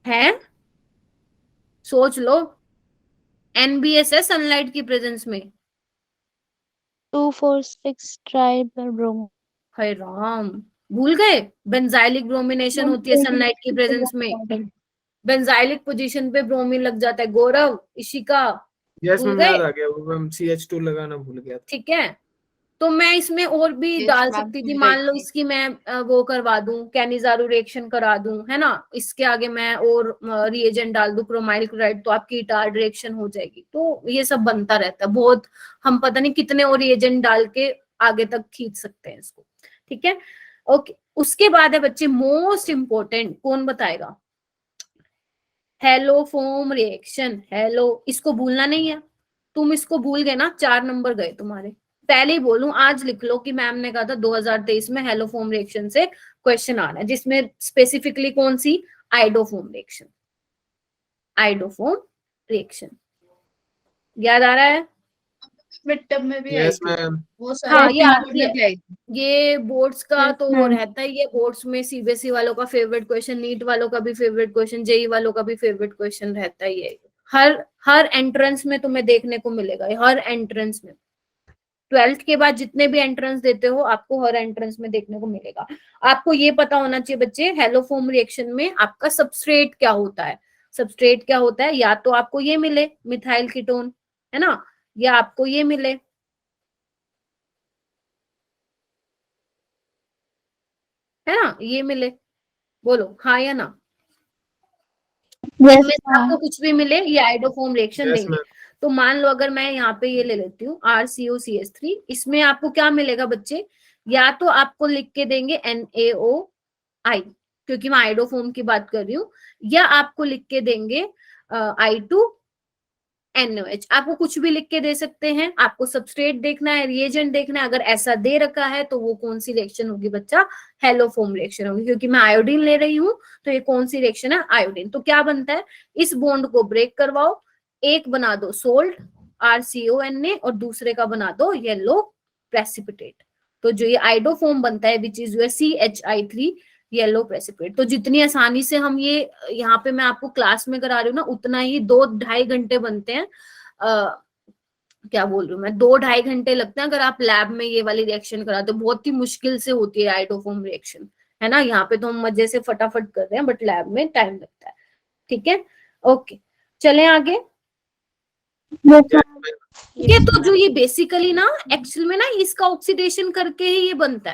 है, सोच लो। NBS है सनलाइट की प्रेजेंस में, 2,4,6 ट्राइब्रोमो। हाय राम, भूल गए? बेंजाइलिक ब्रोमिनेशन होती है सनलाइट की प्रेजेंस में, बेंजाइलिक पोजीशन पे ब्रोमीन लग जाता है। गौरव, इशिका, यस भूल मैम, याद गए? आ गया, वो मैम CH2 लगाना भूल गया था। ठीक है, तो मैं इसमें और भी Yes, डाल ma'am, सकती थी, भूल मान गई लो थी। इसकी मैं वो करवा दूं, कैनिजारो रिएक्शन करा दूं, है ना, इसके आगे मैं और रिएजेंट डाल दूं क्रोमाइल क्लोराइड, तो आपकी इटार रिएक्शन हो जाएगी। तो ये सब बनता रहता है बहुत, हम पता नहीं कितने और रिएजेंट डाल के आगे तक खींच सकते हैं इसको। ठीक है, ओके। उसके बाद है बच्चे मोस्ट इंपोर्टेंट, कौन बताएगा? Haloform reaction. हेलो, इसको भूलना नहीं है, तुम इसको भूल गए ना, 4 नंबर गए तुम्हारे। पहले ही बोलूं, आज लिख लो कि मैम ने कहा था 2023 में हेलोफोम रिएक्शन से क्वेश्चन आना है, जिसमें स्पेसिफिकली कौन सी? Iodoform reaction. आइडोफोम रिएक्शन याद आ रहा है? मिड टर्म में भी आई यस थी मैम। वो, हाँ, सारे ये बोर्ड आती में है। भी आई थी। ये बोर्ड्स का Yes, तो ma'am. रहता ही है, बोर्ड्स में सीबीएसई वालों का फेवरेट क्वेश्चन, नीट वालों का भी फेवरेट क्वेश्चन, जेई वालों का भी फेवरेट क्वेश्चन रहता ही है। हर एंट्रेंस में तुम्हें देखने को मिलेगा, हर एंट्रेंस में। 12th के बाद जितने भी एंट्रेंस देते हो, आपको हर एंट्रेंस में देखने को मिलेगा। आपको ये पता होना चाहिए बच्चे, हेलोफोम रिएक्शन में आपका सबस्ट्रेट क्या होता है। सबस्ट्रेट क्या होता है? या तो आपको ये मिले मिथाइल कीटोन, है ना, या आपको ये मिले, है ना, ये मिले। बोलो हाँ या ना। यस इनमें से आपको कुछ भी मिले, ये आइडोफोम रिएक्शन यस देंगे। मैम। तो मान लो अगर मैं यहाँ पे ये ले लेती हूँ RCOCH3, इसमें आपको क्या मिलेगा बच्चे? या तो आपको लिख के देंगे NaOI, क्योंकि मैं आइडोफोम की बात कर रही हूँ, या आपको लिख के देंगे I2NOH। आपको कुछ भी लिख के दे सकते हैं। आपको सबस्ट्रेट देखना है, रिएजेंट देखना है, अगर ऐसा दे रखा है तो वो कौन सी रिएक्शन होगी बच्चा? हेलोफोम रिएक्शन होगी, क्योंकि मैं आयोडीन ले रही हूँ, तो ये कौन सी रिएक्शन है? आयोडीन। तो क्या बनता है? इस बॉन्ड को ब्रेक करवाओ, एक बना दो सोल्ट RCONA और दूसरे का बना दो येलो प्रेसिपिटेट। तो जो ये आइडोफोम बनता है which is your CHI3 yellow precipitate. तो जितनी आसानी से हम ये यहाँ पे मैं आपको क्लास में करा रही हूँ ना, उतना ही 2-2.5 घंटे बनते हैं। क्या बोल रही हूँ मैं, 2-2.5 घंटे लगते हैं अगर आप लैब में ये वाली रिएक्शन कराते हो। बहुत ही मुश्किल से होती है आइडोफोम रिएक्शन, है ना। यहाँ पे तो हम मजे से फटाफट कर रहे हैं, बट लैब में टाइम लगता है। ठीक है, ओके, चले आगे। ठीक है, तो जो ये बेसिकली ना, एक्चुअल में ना इसका ऑक्सीडेशन करके ही ये बनता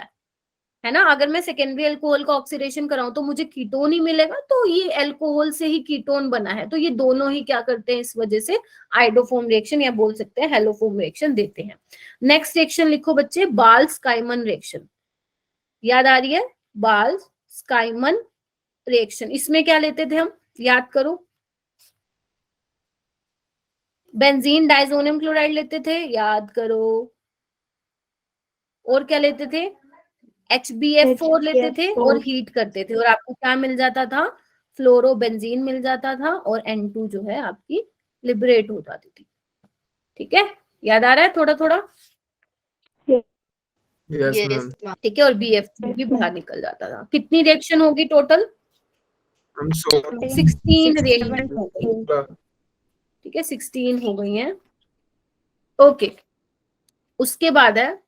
है ना। अगर मैं सेकेंडरी अल्कोहल का ऑक्सीडेशन कराऊं तो मुझे कीटोन ही मिलेगा, तो ये अल्कोहल से ही कीटोन बना है। तो ये दोनों ही क्या करते हैं, इस वजह से आइडोफोम रिएक्शन या बोल सकते हैं हेलोफोम रिएक्शन देते हैं। नेक्स्ट रिएक्शन लिखो बच्चे, बाल्स-काइमन रिएक्शन। याद आ रही है? बाल्स-काइमन रिएक्शन, इसमें क्या लेते थे हम, याद करो। बेंजीन डाइजोनियम क्लोराइड लेते थे, याद करो। और क्या लेते थे? HBF4 लेते थे और हीट करते थे, और आपको क्या मिल जाता था? फ्लोरोबेंजीन मिल जाता था, और N2 जो है आपकी लिबरेट हो जाती थी। ठीक है, याद आ रहा है थोड़ा थोड़ा? Yes Yes, ma'am. ma'am. ठीक है, और BF3 भी बाहर निकल जाता था। कितनी रिएक्शन होगी टोटल? हम 16 रिएक्शन हो गई। ठीक है, 16 हो गई हैं। ओके, उसके बाद है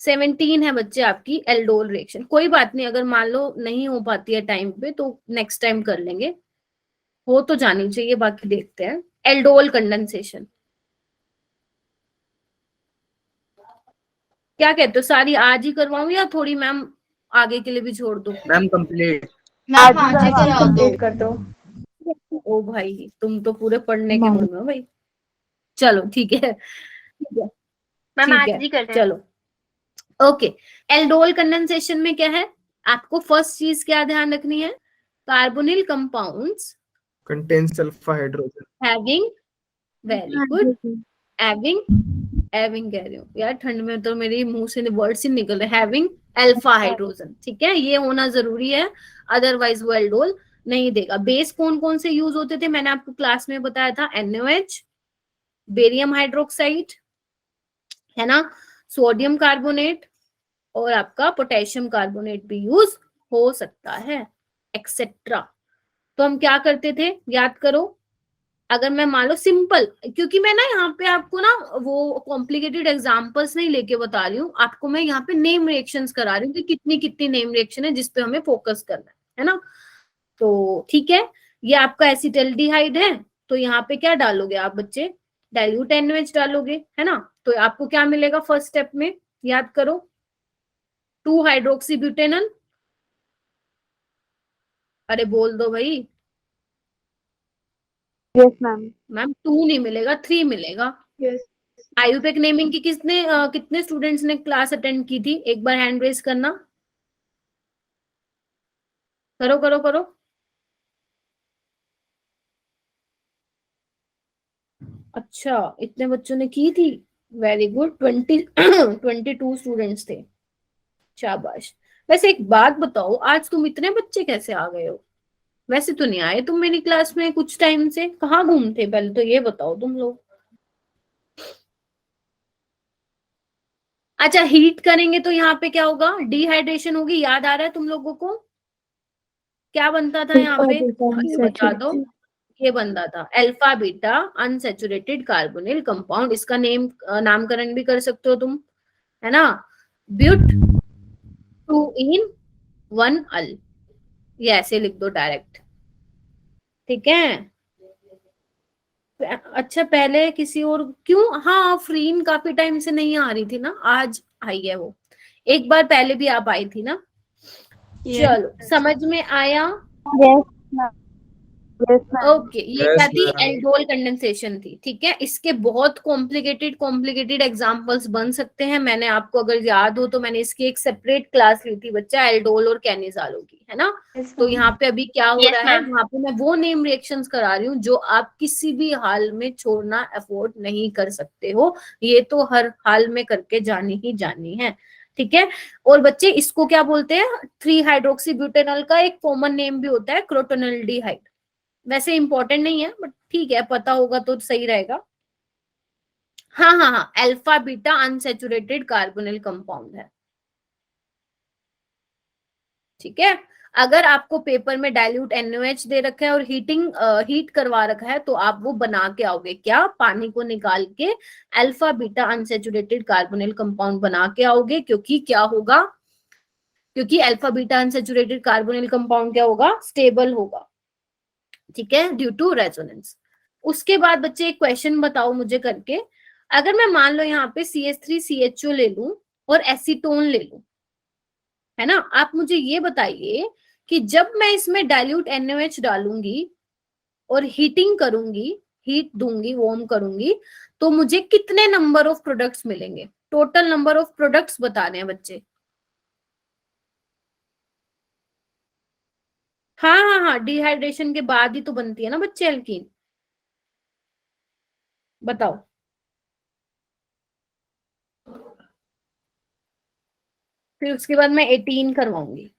17 है बच्चे आपकी एल्डोल रिएक्शन। कोई बात नहीं, अगर मान लो नहीं हो पाती है टाइम पे तो नेक्स्ट टाइम कर लेंगे, हो तो जानी चाहिए, बाकी देखते हैं। एल्डोल कंडेंसेशन क्या कहते हो? सारी आज ही करवाऊं या थोड़ी मैम आगे के लिए भी छोड़ दूं? Ma'am complete. मैम आज ही करा दो। कंप्लीट कर दो। ओ भाई, तुम तो पूरे पढ़ने के मूड में हो भाई। चलो ठीक है, ठीक है, मैम ठीक आज है, ही करते हैं। चलो ओके। एल्डोल कंडेंसेशन में क्या है, आपको फर्स्ट चीज क्या ध्यान रखनी है? Carbonyl compounds contain sulpha hydrogen. Having, very good, having कह रही हूँ यार, ठंड में तो मेरे मुंह से वर्ड्स ही निकल रहे। हैविंग अल्फा हाइड्रोजन, ठीक है, ये होना जरूरी है, अदरवाइज वो एल्डोल नहीं देगा। बेस कौन कौन से यूज होते थे, मैंने आपको क्लास में बताया था। NaOH, बेरियम हाइड्रोक्साइड, है ना, सोडियम कार्बोनेट, और आपका पोटेशियम कार्बोनेट भी यूज हो सकता है, एक्सेट्रा। तो हम क्या करते थे, याद करो, अगर मैं मान लो सिंपल, क्योंकि मैं ना यहाँ पे आपको ना वो कॉम्प्लिकेटेड एग्जांपल्स नहीं लेके बता रही हूँ, आपको मैं यहाँ पे नेम रिएक्शंस करा रही हूँ कि कितनी कितनी नेम रिएक्शन है जिसपे हमें फोकस करना है ना। तो ठीक है, ये आपका एसिटाल्डिहाइड है, तो यहाँ पे क्या डालोगे आप बच्चे, डाइल्यूट NaOH डालोगे, है ना। तो आपको क्या मिलेगा फर्स्ट स्टेप में, याद करो, 2 हाइड्रोक्सीब्यूटेनॉल, अरे बोल दो भाई। Yes ma'am. मैम 2 नहीं मिलेगा, 3 मिलेगा। यस आयुपेक नेमिंग की कितने स्टूडेंट्स ने क्लास अटेंड की थी, एक बार हैंड रेज करना, करो करो करो। अच्छा, इतने बच्चों ने की थी, वेरी गुड। 22 स्टूडेंट्स थे, शाबाश। वैसे एक बात बताओ, आज तुम इतने बच्चे कैसे आ गए हो? वैसे तो नहीं आए तुम मेरी क्लास में कुछ टाइम से, कहाँ घूमते पहले तो ये बताओ तुम लोग। अच्छा, हीट करेंगे तो यहाँ पे क्या होगा, डिहाइड्रेशन होगी, याद आ रहा है तुम लोगों को? क्या बनता था यहाँ पे, ये बता दो। ये बनता था alpha beta unsaturated carbonyl compound, इसका नामकरण भी कर सकते हो तुम, है ना, ब्यूट 2 in 1 अल, ये ऐसे लिख दो डायरेक्ट, ठीक है। अच्छा, पहले किसी और क्यों, हाँ फ्रीन काफी टाइम से नहीं आ रही थी ना, आज आई है वो, एक बार पहले भी आप आई थी ना। चलो समझ में आया? Yes ma'am. Yes ma'am. Okay, ये Yes, क्या थी, ma'am. एल्डोल कंडेंसेशन थी, ठीक है। इसके बहुत कॉम्प्लिकेटेड एग्जांपल्स बन सकते हैं, मैंने आपको अगर याद हो तो मैंने इसकी एक सेपरेट क्लास ली थी बच्चा, एल्डोल और कैनिजालो की, है ना। तो यहाँ पे अभी क्या हो रहा है, यहाँ पे मैं वो नेम रिएक्शंस करा रही हूँ जो आप किसी भी हाल में छोड़ना अफोर्ड नहीं कर सकते हो, ये तो हर हाल में करके जानी ही जानी है, ठीक है। और बच्चे इसको क्या बोलते हैं, 3 हाइड्रोक्सीब्यूटेनॉल का एक कॉमन नेम भी होता है क्रोटोनल्डिहाइड, वैसे इंपॉर्टेंट नहीं है बट ठीक है, पता होगा तो सही रहेगा। हाँ हाँ हाँ, alpha beta unsaturated carbonyl compound है, ठीक है। अगर आपको पेपर में डाइल्यूट NaOH दे रखा है और हीट करवा रखा है, तो आप वो बना के आओगे, क्या, पानी को निकाल के alpha beta unsaturated carbonyl compound बना के आओगे, क्योंकि क्या होगा, क्योंकि alpha beta unsaturated carbonyl compound क्या होगा, स्टेबल होगा, ठीक है, ड्यू टू रेजोनेंस। उसके बाद बच्चे एक क्वेश्चन बताओ मुझे करके, अगर मैं मान लो यहाँ पे CH3CHO ले लूं और एसीटोन ले लूं, है ना, आप मुझे ये बताइए कि जब मैं इसमें डाइल्यूट NaOH डालूंगी और हीटिंग करूंगी, हीट दूंगी, वार्म करूंगी, तो मुझे कितने नंबर ऑफ प्रोडक्ट्स मिलेंगे, टोटल नंबर ऑफ प्रोडक्ट्स बताने हैं बच्चे। हाँ हाँ हाँ, डिहाइड्रेशन के बाद ही तो बनती है ना बच्चे एल्कीन, बताओ। फिर उसके बाद मैं 18 करवाऊंगी।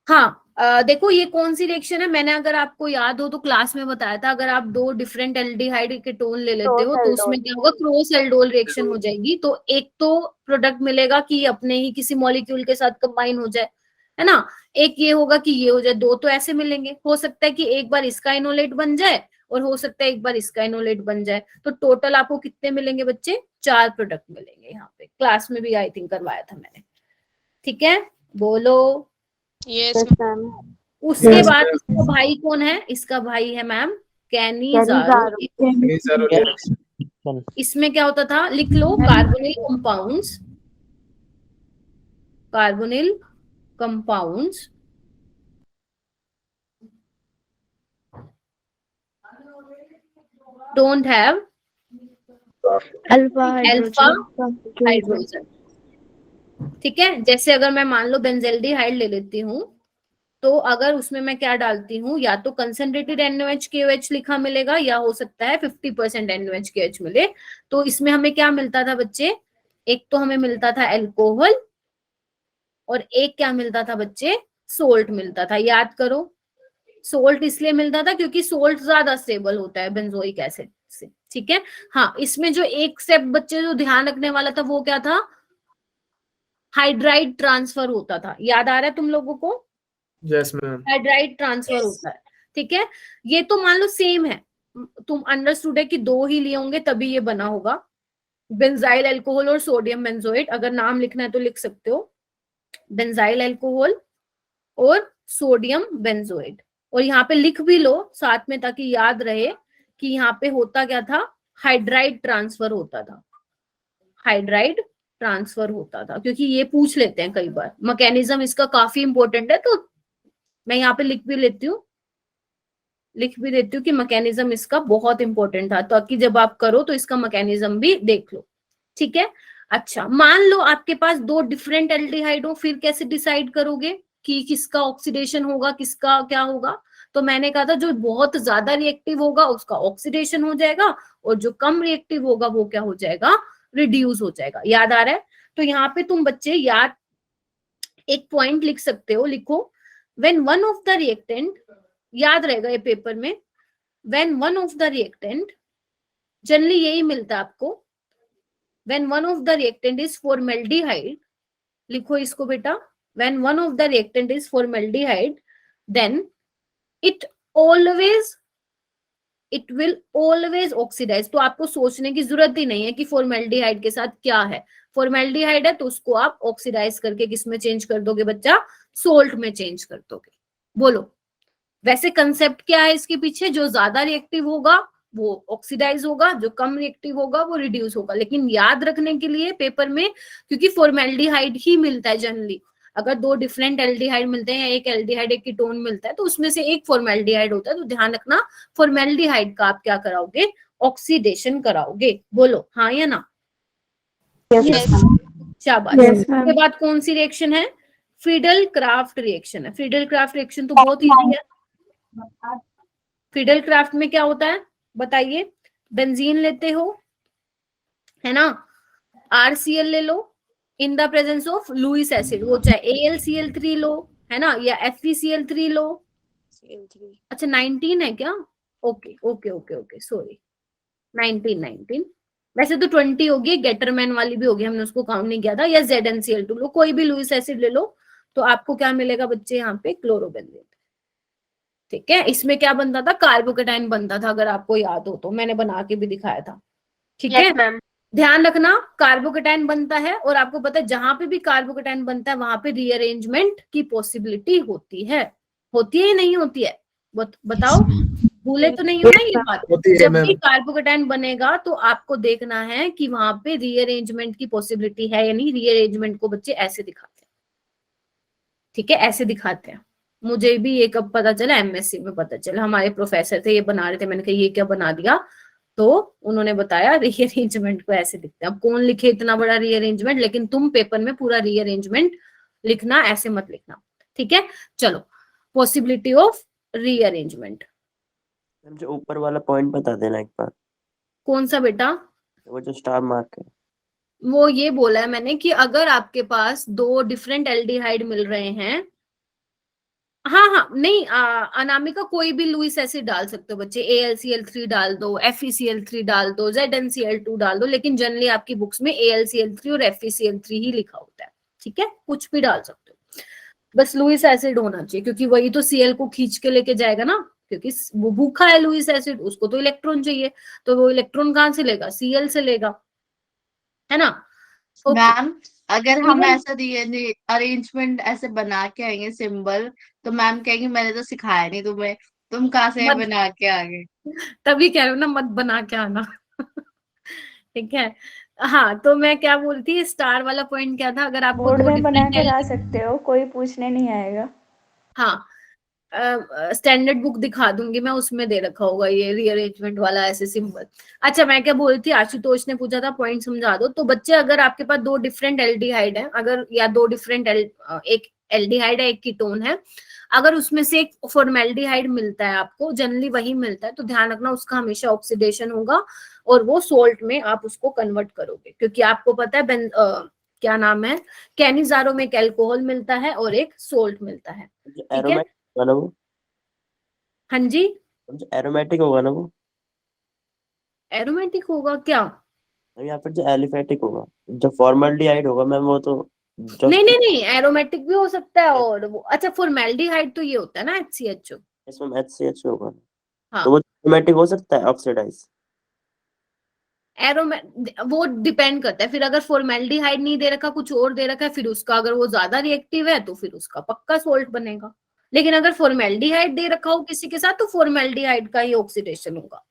हाँ, देखो ये कौन सी रिएक्शन है, मैंने अगर आपको याद हो तो क्लास में बताया था, अगर आप 2 डिफरेंट एल्डिहाइड केटोन ले लेते हो तो उसमें क्या होगा, क्रॉस एल्डोल रिएक्शन हो जाएगी, तो एक तो प्रोडक्ट मिलेगा कि अपने ही किसी मॉलिक्यूल के साथ कंबाइन हो जाए, है ना, एक ये होगा कि ये हो जाए, 2 तो ऐसे मिलेंगे, हो सकता है कि एक बार इसका इनोलेट बन जाए और हो सकता है एक बार इसका इनोलेट बन जाए, तो टोटल आपको कितने मिलेंगे बच्चे, 4 प्रोडक्ट मिलेंगे, यहाँ पे क्लास में भी आई थिंक करवाया था मैंने, ठीक है, बोलो। Yes ma'am. उसके बाद इसका भाई कौन है, इसका भाई है मैम कैनिजारो। Cannizzaro reaction. इसमें क्या होता था, लिख लो, carbonyl compounds, carbonyl compounds don't have alpha hydrogen, ठीक है। जैसे अगर मैं मान लो बेंजेल्डिहाइड ले लेती हूँ, तो अगर उसमें मैं क्या डालती हूँ, या तो कंसंट्रेटेड NaOH KOH लिखा मिलेगा, या हो सकता है 50% NaOH KOH मिले, तो इसमें हमें क्या मिलता था बच्चे, एक तो हमें मिलता था अल्कोहल और एक क्या मिलता था बच्चे, सोल्ट मिलता था, याद करो। सोल्ट इसलिए मिलता था क्योंकि सोल्ट ज्यादा स्टेबल होता है बेंजोइक एसिड से, ठीक है। हाँ, इसमें जो एक स्टेप बच्चे जो ध्यान रखने वाला था वो क्या था, हाइड्राइड ट्रांसफर होता था, याद आ रहा है तुम लोगों को, Yes, ma'am. हाइड्राइड ट्रांसफर होता है, ठीक है, ये तो मान लो सेम है, तुम अंडरस्टूड है कि दो ही लिए होंगे तभी ये बना होगा, बेंजाइल अल्कोहल और सोडियम बेंजोएट। अगर नाम लिखना है तो लिख सकते हो, बेंजाइल अल्कोहल और सोडियम बेंजोएट। और यहाँ पे लिख भी लो साथ में ताकि याद रहे कि यहाँ पे होता क्या था, हाइड्राइड ट्रांसफर होता था, हाइड्राइड ट्रांसफर होता था, क्योंकि ये पूछ लेते हैं कई बार। मैकेनिज्म इसका काफी इंपॉर्टेंट है, तो मैं यहाँ पे लिख भी देती हूँ कि मैकेनिज्म इसका बहुत इंपॉर्टेंट था, ताकि जब आप करो तो इसका मैकेनिज्म भी देख लो। ठीक है, अच्छा मान लो आपके पास दो डिफरेंट एल्डिहाइड हो, फिर कैसे डिसाइड करोगे कि किसका ऑक्सीडेशन होगा, किसका क्या होगा? तो मैंने कहा था जो बहुत ज्यादा रिएक्टिव होगा उसका ऑक्सीडेशन हो जाएगा, और जो कम रिएक्टिव होगा वो क्या हो जाएगा, रिड्यूस हो जाएगा। याद आ रहा है? तो यहाँ पे तुम बच्चे याद एक पॉइंट लिख सकते हो, लिखो when one of the reactant, याद रहेगा ये पेपर में, when one of the reactant, generally यही मिलता है आपको, when one of the reactant is formaldehyde, लिखो इसको बेटा, when one of the reactant is formaldehyde, then it will always oxidize। तो आपको सोचने की जरूरत ही नहीं है कि फॉर्मेल्डिहाइड के साथ क्या है। फॉर्मेल्डिहाइड है तो उसको आप ऑक्सीडाइज करके किस में चेंज कर दोगे बच्चा, सोल्ट में चेंज कर दोगे। बोलो वैसे कंसेप्ट क्या है इसके पीछे, जो ज्यादा रिएक्टिव होगा वो ऑक्सीडाइज होगा, जो कम रिएक्टिव होगा वो रिड्यूस होगा। लेकिन याद रखने के लिए पेपर में, क्योंकि फॉर्मेल्डिहाइड ही मिलता है जनरली, अगर दो डिफरेंट एल्डिहाइड मिलते हैं या एक एल्डिहाइड एक कीटोन मिलता है तो उसमें से एक फॉर्मेल्डिहाइड होता है, तो ध्यान रखना फॉर्मेल्डिहाइड का आप क्या कराओगे, ऑक्सीडेशन कराओगे। बोलो हाँ या ना? शाबाश। उसके बाद कौन सी रिएक्शन है, फ्रीडल क्राफ्ट रिएक्शन है। फ्रीडल क्राफ्ट रिएक्शन तो बहुत इजी है। फ्रीडल क्राफ्ट में क्या होता है बताइए, बेंजीन लेते हो है ना, RCl ले लो in the presence of Lewis acid, वो चाहे AlCl3 लो है ना, या FeCl3 लो। अच्छा 19 है क्या? Okay okay okay okay sorry, 19 वैसे तो 20 होगी, गेटरमैन वाली भी होगी, हमने उसको काउंट नहीं किया था। या ZnCl2 लो, कोई भी लुइस एसिड ले लो, तो आपको क्या मिलेगा बच्चे यहाँ पे, क्लोरोबेंजीन। ठीक है, इसमें क्या बनता था, कार्बोकेटाइन बनता था, अगर आपको याद हो तो मैंने बना के भी दिखाया था। ठीक है, ध्यान रखना कार्बोकेटाइन बनता है, और आपको पता है जहां पे भी कार्बोकेटाइन बनता है वहां पे रीअरेंजमेंट की पॉसिबिलिटी होती है या नहीं होती है? बताओ, भूले तो नहीं हो ना ये बात। जब भी कार्बोकेटाइन बनेगा तो आपको देखना है कि वहां पे रीअरेंजमेंट की पॉसिबिलिटी है या नहीं। रीअरेंजमेंट को बच्चे ऐसे दिखाते हैं, ठीक है, ऐसे दिखाते हैं। मुझे भी ये कब पता चला, MSc में पता चला, हमारे प्रोफेसर थे ये बना रहे थे, मैंने कहा ये क्या बना दिया, तो उन्होंने बताया रीअरेंजमेंट को ऐसे दिखते हैं। अब कौन लिखे इतना बड़ा रीअरेंजमेंट, लेकिन तुम पेपर में पूरा रीअरेंजमेंट लिखना, ऐसे मत लिखना। ठीक है, चलो पॉसिबिलिटी ऑफ रीअरेंजमेंट। मुझे ऊपर वाला पॉइंट बता देना एक बार। कौन सा बेटा? वो जो स्टार मार्क है। वो ये बोला है मैंने कि अगर आपके पास दो डिफरेंट एल्डिहाइड मिल रहे हैं, हाँ नहीं, अनामिका कोई भी लुइस एसिड डाल सकते हो बच्चे, AlCl3 डाल दो, FeCl3 डाल दो, ZnCl2 डाल दो, लेकिन जनरली आपकी बुक्स में AlCl3 और FeCl3 ही लिखा होता है। ठीक है, कुछ भी डाल सकते हो, बस लुइस एसिड होना चाहिए, क्योंकि वही तो Cl को खींच के लेके जाएगा ना, क्योंकि वो भूखा है लुइस एसिड, उसको तो इलेक्ट्रॉन चाहिए, तो वो इलेक्ट्रॉन कहाँ से लेगा, Cl से लेगा, है ना। मैम अगर हम ऐसा अरेंजमेंट ऐसे बना के आएंगे सिंबल, तो मैम कहेंगे मैंने तो सिखाया नहीं तुम्हें, तुम कहाँ से बना के आ गए। तभी कह रही हूँ ना, मत बना के आना। ठीक है, हाँ तो मैं क्या बोलती, स्टार वाला पॉइंट क्या था, अगर आपको बोर्ड में बना के ला सकते हो, कोई पूछने नहीं आएगा। हाँ स्टैंडर्ड बुक दिखा दूंगी मैं, उसमें दे रखा होगा ये रीअरेंजमेंट वाला ऐसे सिंबल। अच्छा मैं क्या बोल रही थी, आशुतोष ने पूछा था पॉइंट समझा दो। तो बच्चे अगर आपके पास दो डिफरेंट एल्डिहाइड है, अगर या दो डिफरेंट एक एल्डिहाइड है एक कीटोन है, अगर उसमें से एक फॉर्मेल्डिहाइड मिलता है आपको, जनरली वही मिलता है, तो ध्यान रखना उसका हमेशा ऑक्सीडेशन होगा और वो सोल्ट में आप उसको कन्वर्ट करोगे, क्योंकि आपको पता है क्या नाम है, कैनिजारो में एक अल्कोहल मिलता है और एक सोल्ट मिलता है। ठीक है ना वो? हाँ जी, एरोमेटिक होगा ना वो? एरोमेटिक होगा क्या? या फिर जो एलिफेटिक होगा, जो फॉर्मल्डिहाइड होगा मैम, वो तो नहीं एरोमेटिक भी हो सकता है। और वो अच्छा फॉर्मेल्डिहाइड तो ये होता है ना HCHO, इसमें HCH होगा। हाँ। तो वो एरोमेटिक हो सकता है ऑक्सीडाइज। वो डिपेंड करता है, फिर अगर फॉर्मेल्डिहाइड नहीं दे रखा, कुछ और दे रखा है, फिर उसका अगर वो ज्यादा रिएक्टिव है तो फिर उसका पक्का सोल्ट बनेगा। लेकिन अगर फॉर्मेल्डिहाइड दे रखा हो किसी के साथ तो फॉर्मेल्डिहाइड का ही ऑक्सीडेशन होगा।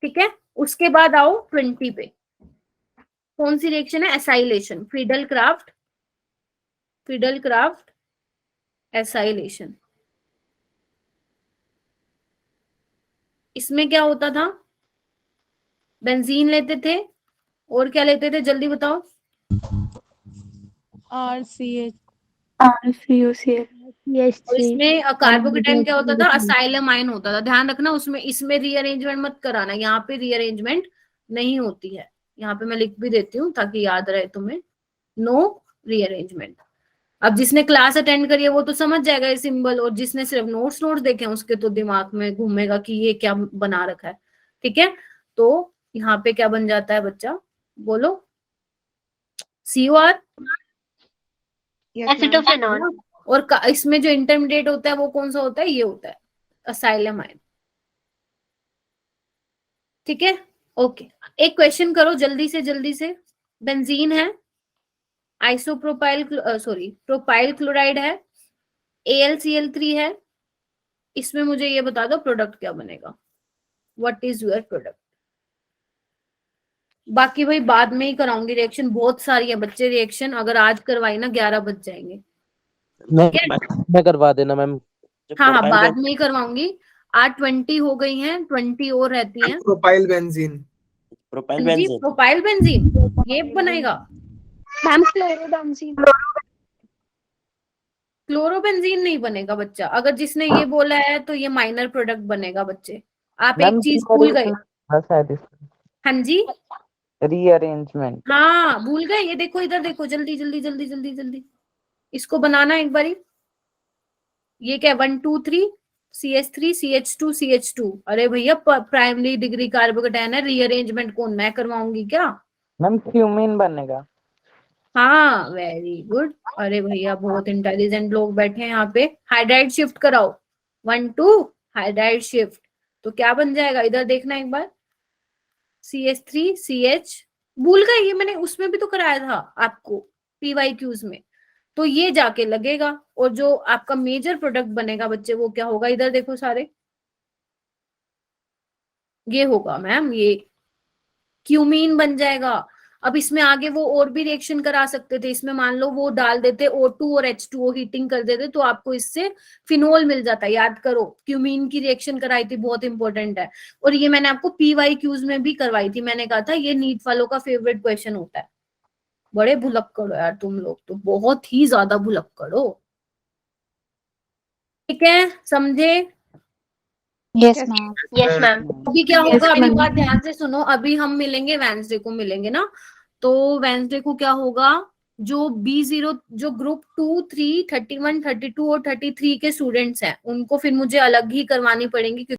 ठीक है, उसके बाद आओ 20 पे। कौन सी रिएक्शन है? Acylation, Friedel Crafts acylation. इसमें क्या होता था? बेंजीन लेते थे और क्या लेते थे, जल्दी बताओ। RCOCl और इसमें कार्बोकेटाइन क्या होता था? असाइलमाइन होता था। ध्यान रखना उसमें, इसमें रीअरेंजमेंट मत कराना, यहाँ पे रीअरेंजमेंट नहीं होती है। यहाँ पे मैं लिख भी देती हूँ ताकि याद रहे तुम्हें, नो रीअरेंजमेंट। अब जिसने क्लास अटेंड करी है वो तो समझ जाएगा ये सिंबल, और जिसने सिर्फ नोट्स देखे हैं उसके तो दिमाग में घूमेगा कि ये क्या बना रखा है। ठीक है, तो यहाँ पे क्या बन जाता है बच्चा, बोलो? COR एसिटोफेनॉल। और इसमें जो इंटरमीडिएट होता है वो कौन सा होता है? ये होता है असाइलमाइन। ठीक है, ओके। एक क्वेश्चन करो जल्दी से। बेंजीन है, प्रोपाइल क्लोराइड है, AlCl3 है। इसमें मुझे ये बता दो प्रोडक्ट क्या बनेगा, व्हाट इज योर प्रोडक्ट? बाकी भाई बाद में ही कराऊंगी रिएक्शन, बहुत सारी है बच्चे रिएक्शन, अगर आज करवाई ना 11 बज जाएंगे। मैं करवा देना मैम। हाँ, बाद में ही करवाऊंगी। आज 20 हो गई हैं, 20 और रहती हैं। Propyl benzene. प्रोपाइल बेंजीन ये बनेगा। Ma'am chlorobenzene. क्लोरोबेंजीन नहीं बनेगा बच्चा, अगर जिसने ये बोला है तो ये माइनर प्रोडक्ट बनेगा बच्चे। आप एक चीज भूल गए। हाँ जी, रीअरेंजमेंट। हाँ भूल गए। ये देखो, इधर देखो, जल्दी इसको बनाना एक बारी। ये क्या 1 2 3 CH3 CH2 CH2। अरे भैया प्राइमरी डिग्री कार्बोकेटाइन है, रीअरेंजमेंट कौन, मैं करवाऊंगी क्या? मैम क्यूमीन बनेगा। हाँ, वेरी गुड। अरे भैया बहुत इंटेलिजेंट लोग बैठे हैं यहाँ पे। हाइड्राइड शिफ्ट कराओ, 1 2 हाइड्राइड शिफ्ट, तो क्या बन जाएगा? इधर देखना एक बार, CH3 CH, भूल गए ये मैंने उसमें भी तो कराया था आपको PYQs में, तो ये जाके लगेगा। और जो आपका मेजर प्रोडक्ट बनेगा बच्चे वो क्या होगा? इधर देखो सारे, ये होगा मैम, ये क्यूमीन बन जाएगा। अब इसमें आगे वो और भी रिएक्शन करा सकते थे, इसमें मान लो वो डाल देते O2 और H2O हीटिंग कर देते तो आपको इससे फिनोल मिल जाता। याद करो, क्यूमीन की रिएक्शन कराई थी, बहुत इंपॉर्टेंट है। और ये मैंने आपको PYQs में भी करवाई थी, मैंने कहा था ये नीट वालों का फेवरेट क्वेश्चन होता है। बड़े भुलक्कड़ हो यार तुम लोग, तो बहुत ही ज्यादा भुलक्कड़ हो। ठीक है, समझे? Yes ma'am. Yes ma'am. अभी क्या होगा, अभी बात ध्यान से सुनो। अभी हम मिलेंगे वेंसडे को मिलेंगे ना, तो वेंसडे को क्या होगा, जो B0 जो ग्रुप 2 3 31 32 और 33 के स्टूडेंट्स हैं उनको फिर मुझे अलग ही करवानी पड़ेंगी।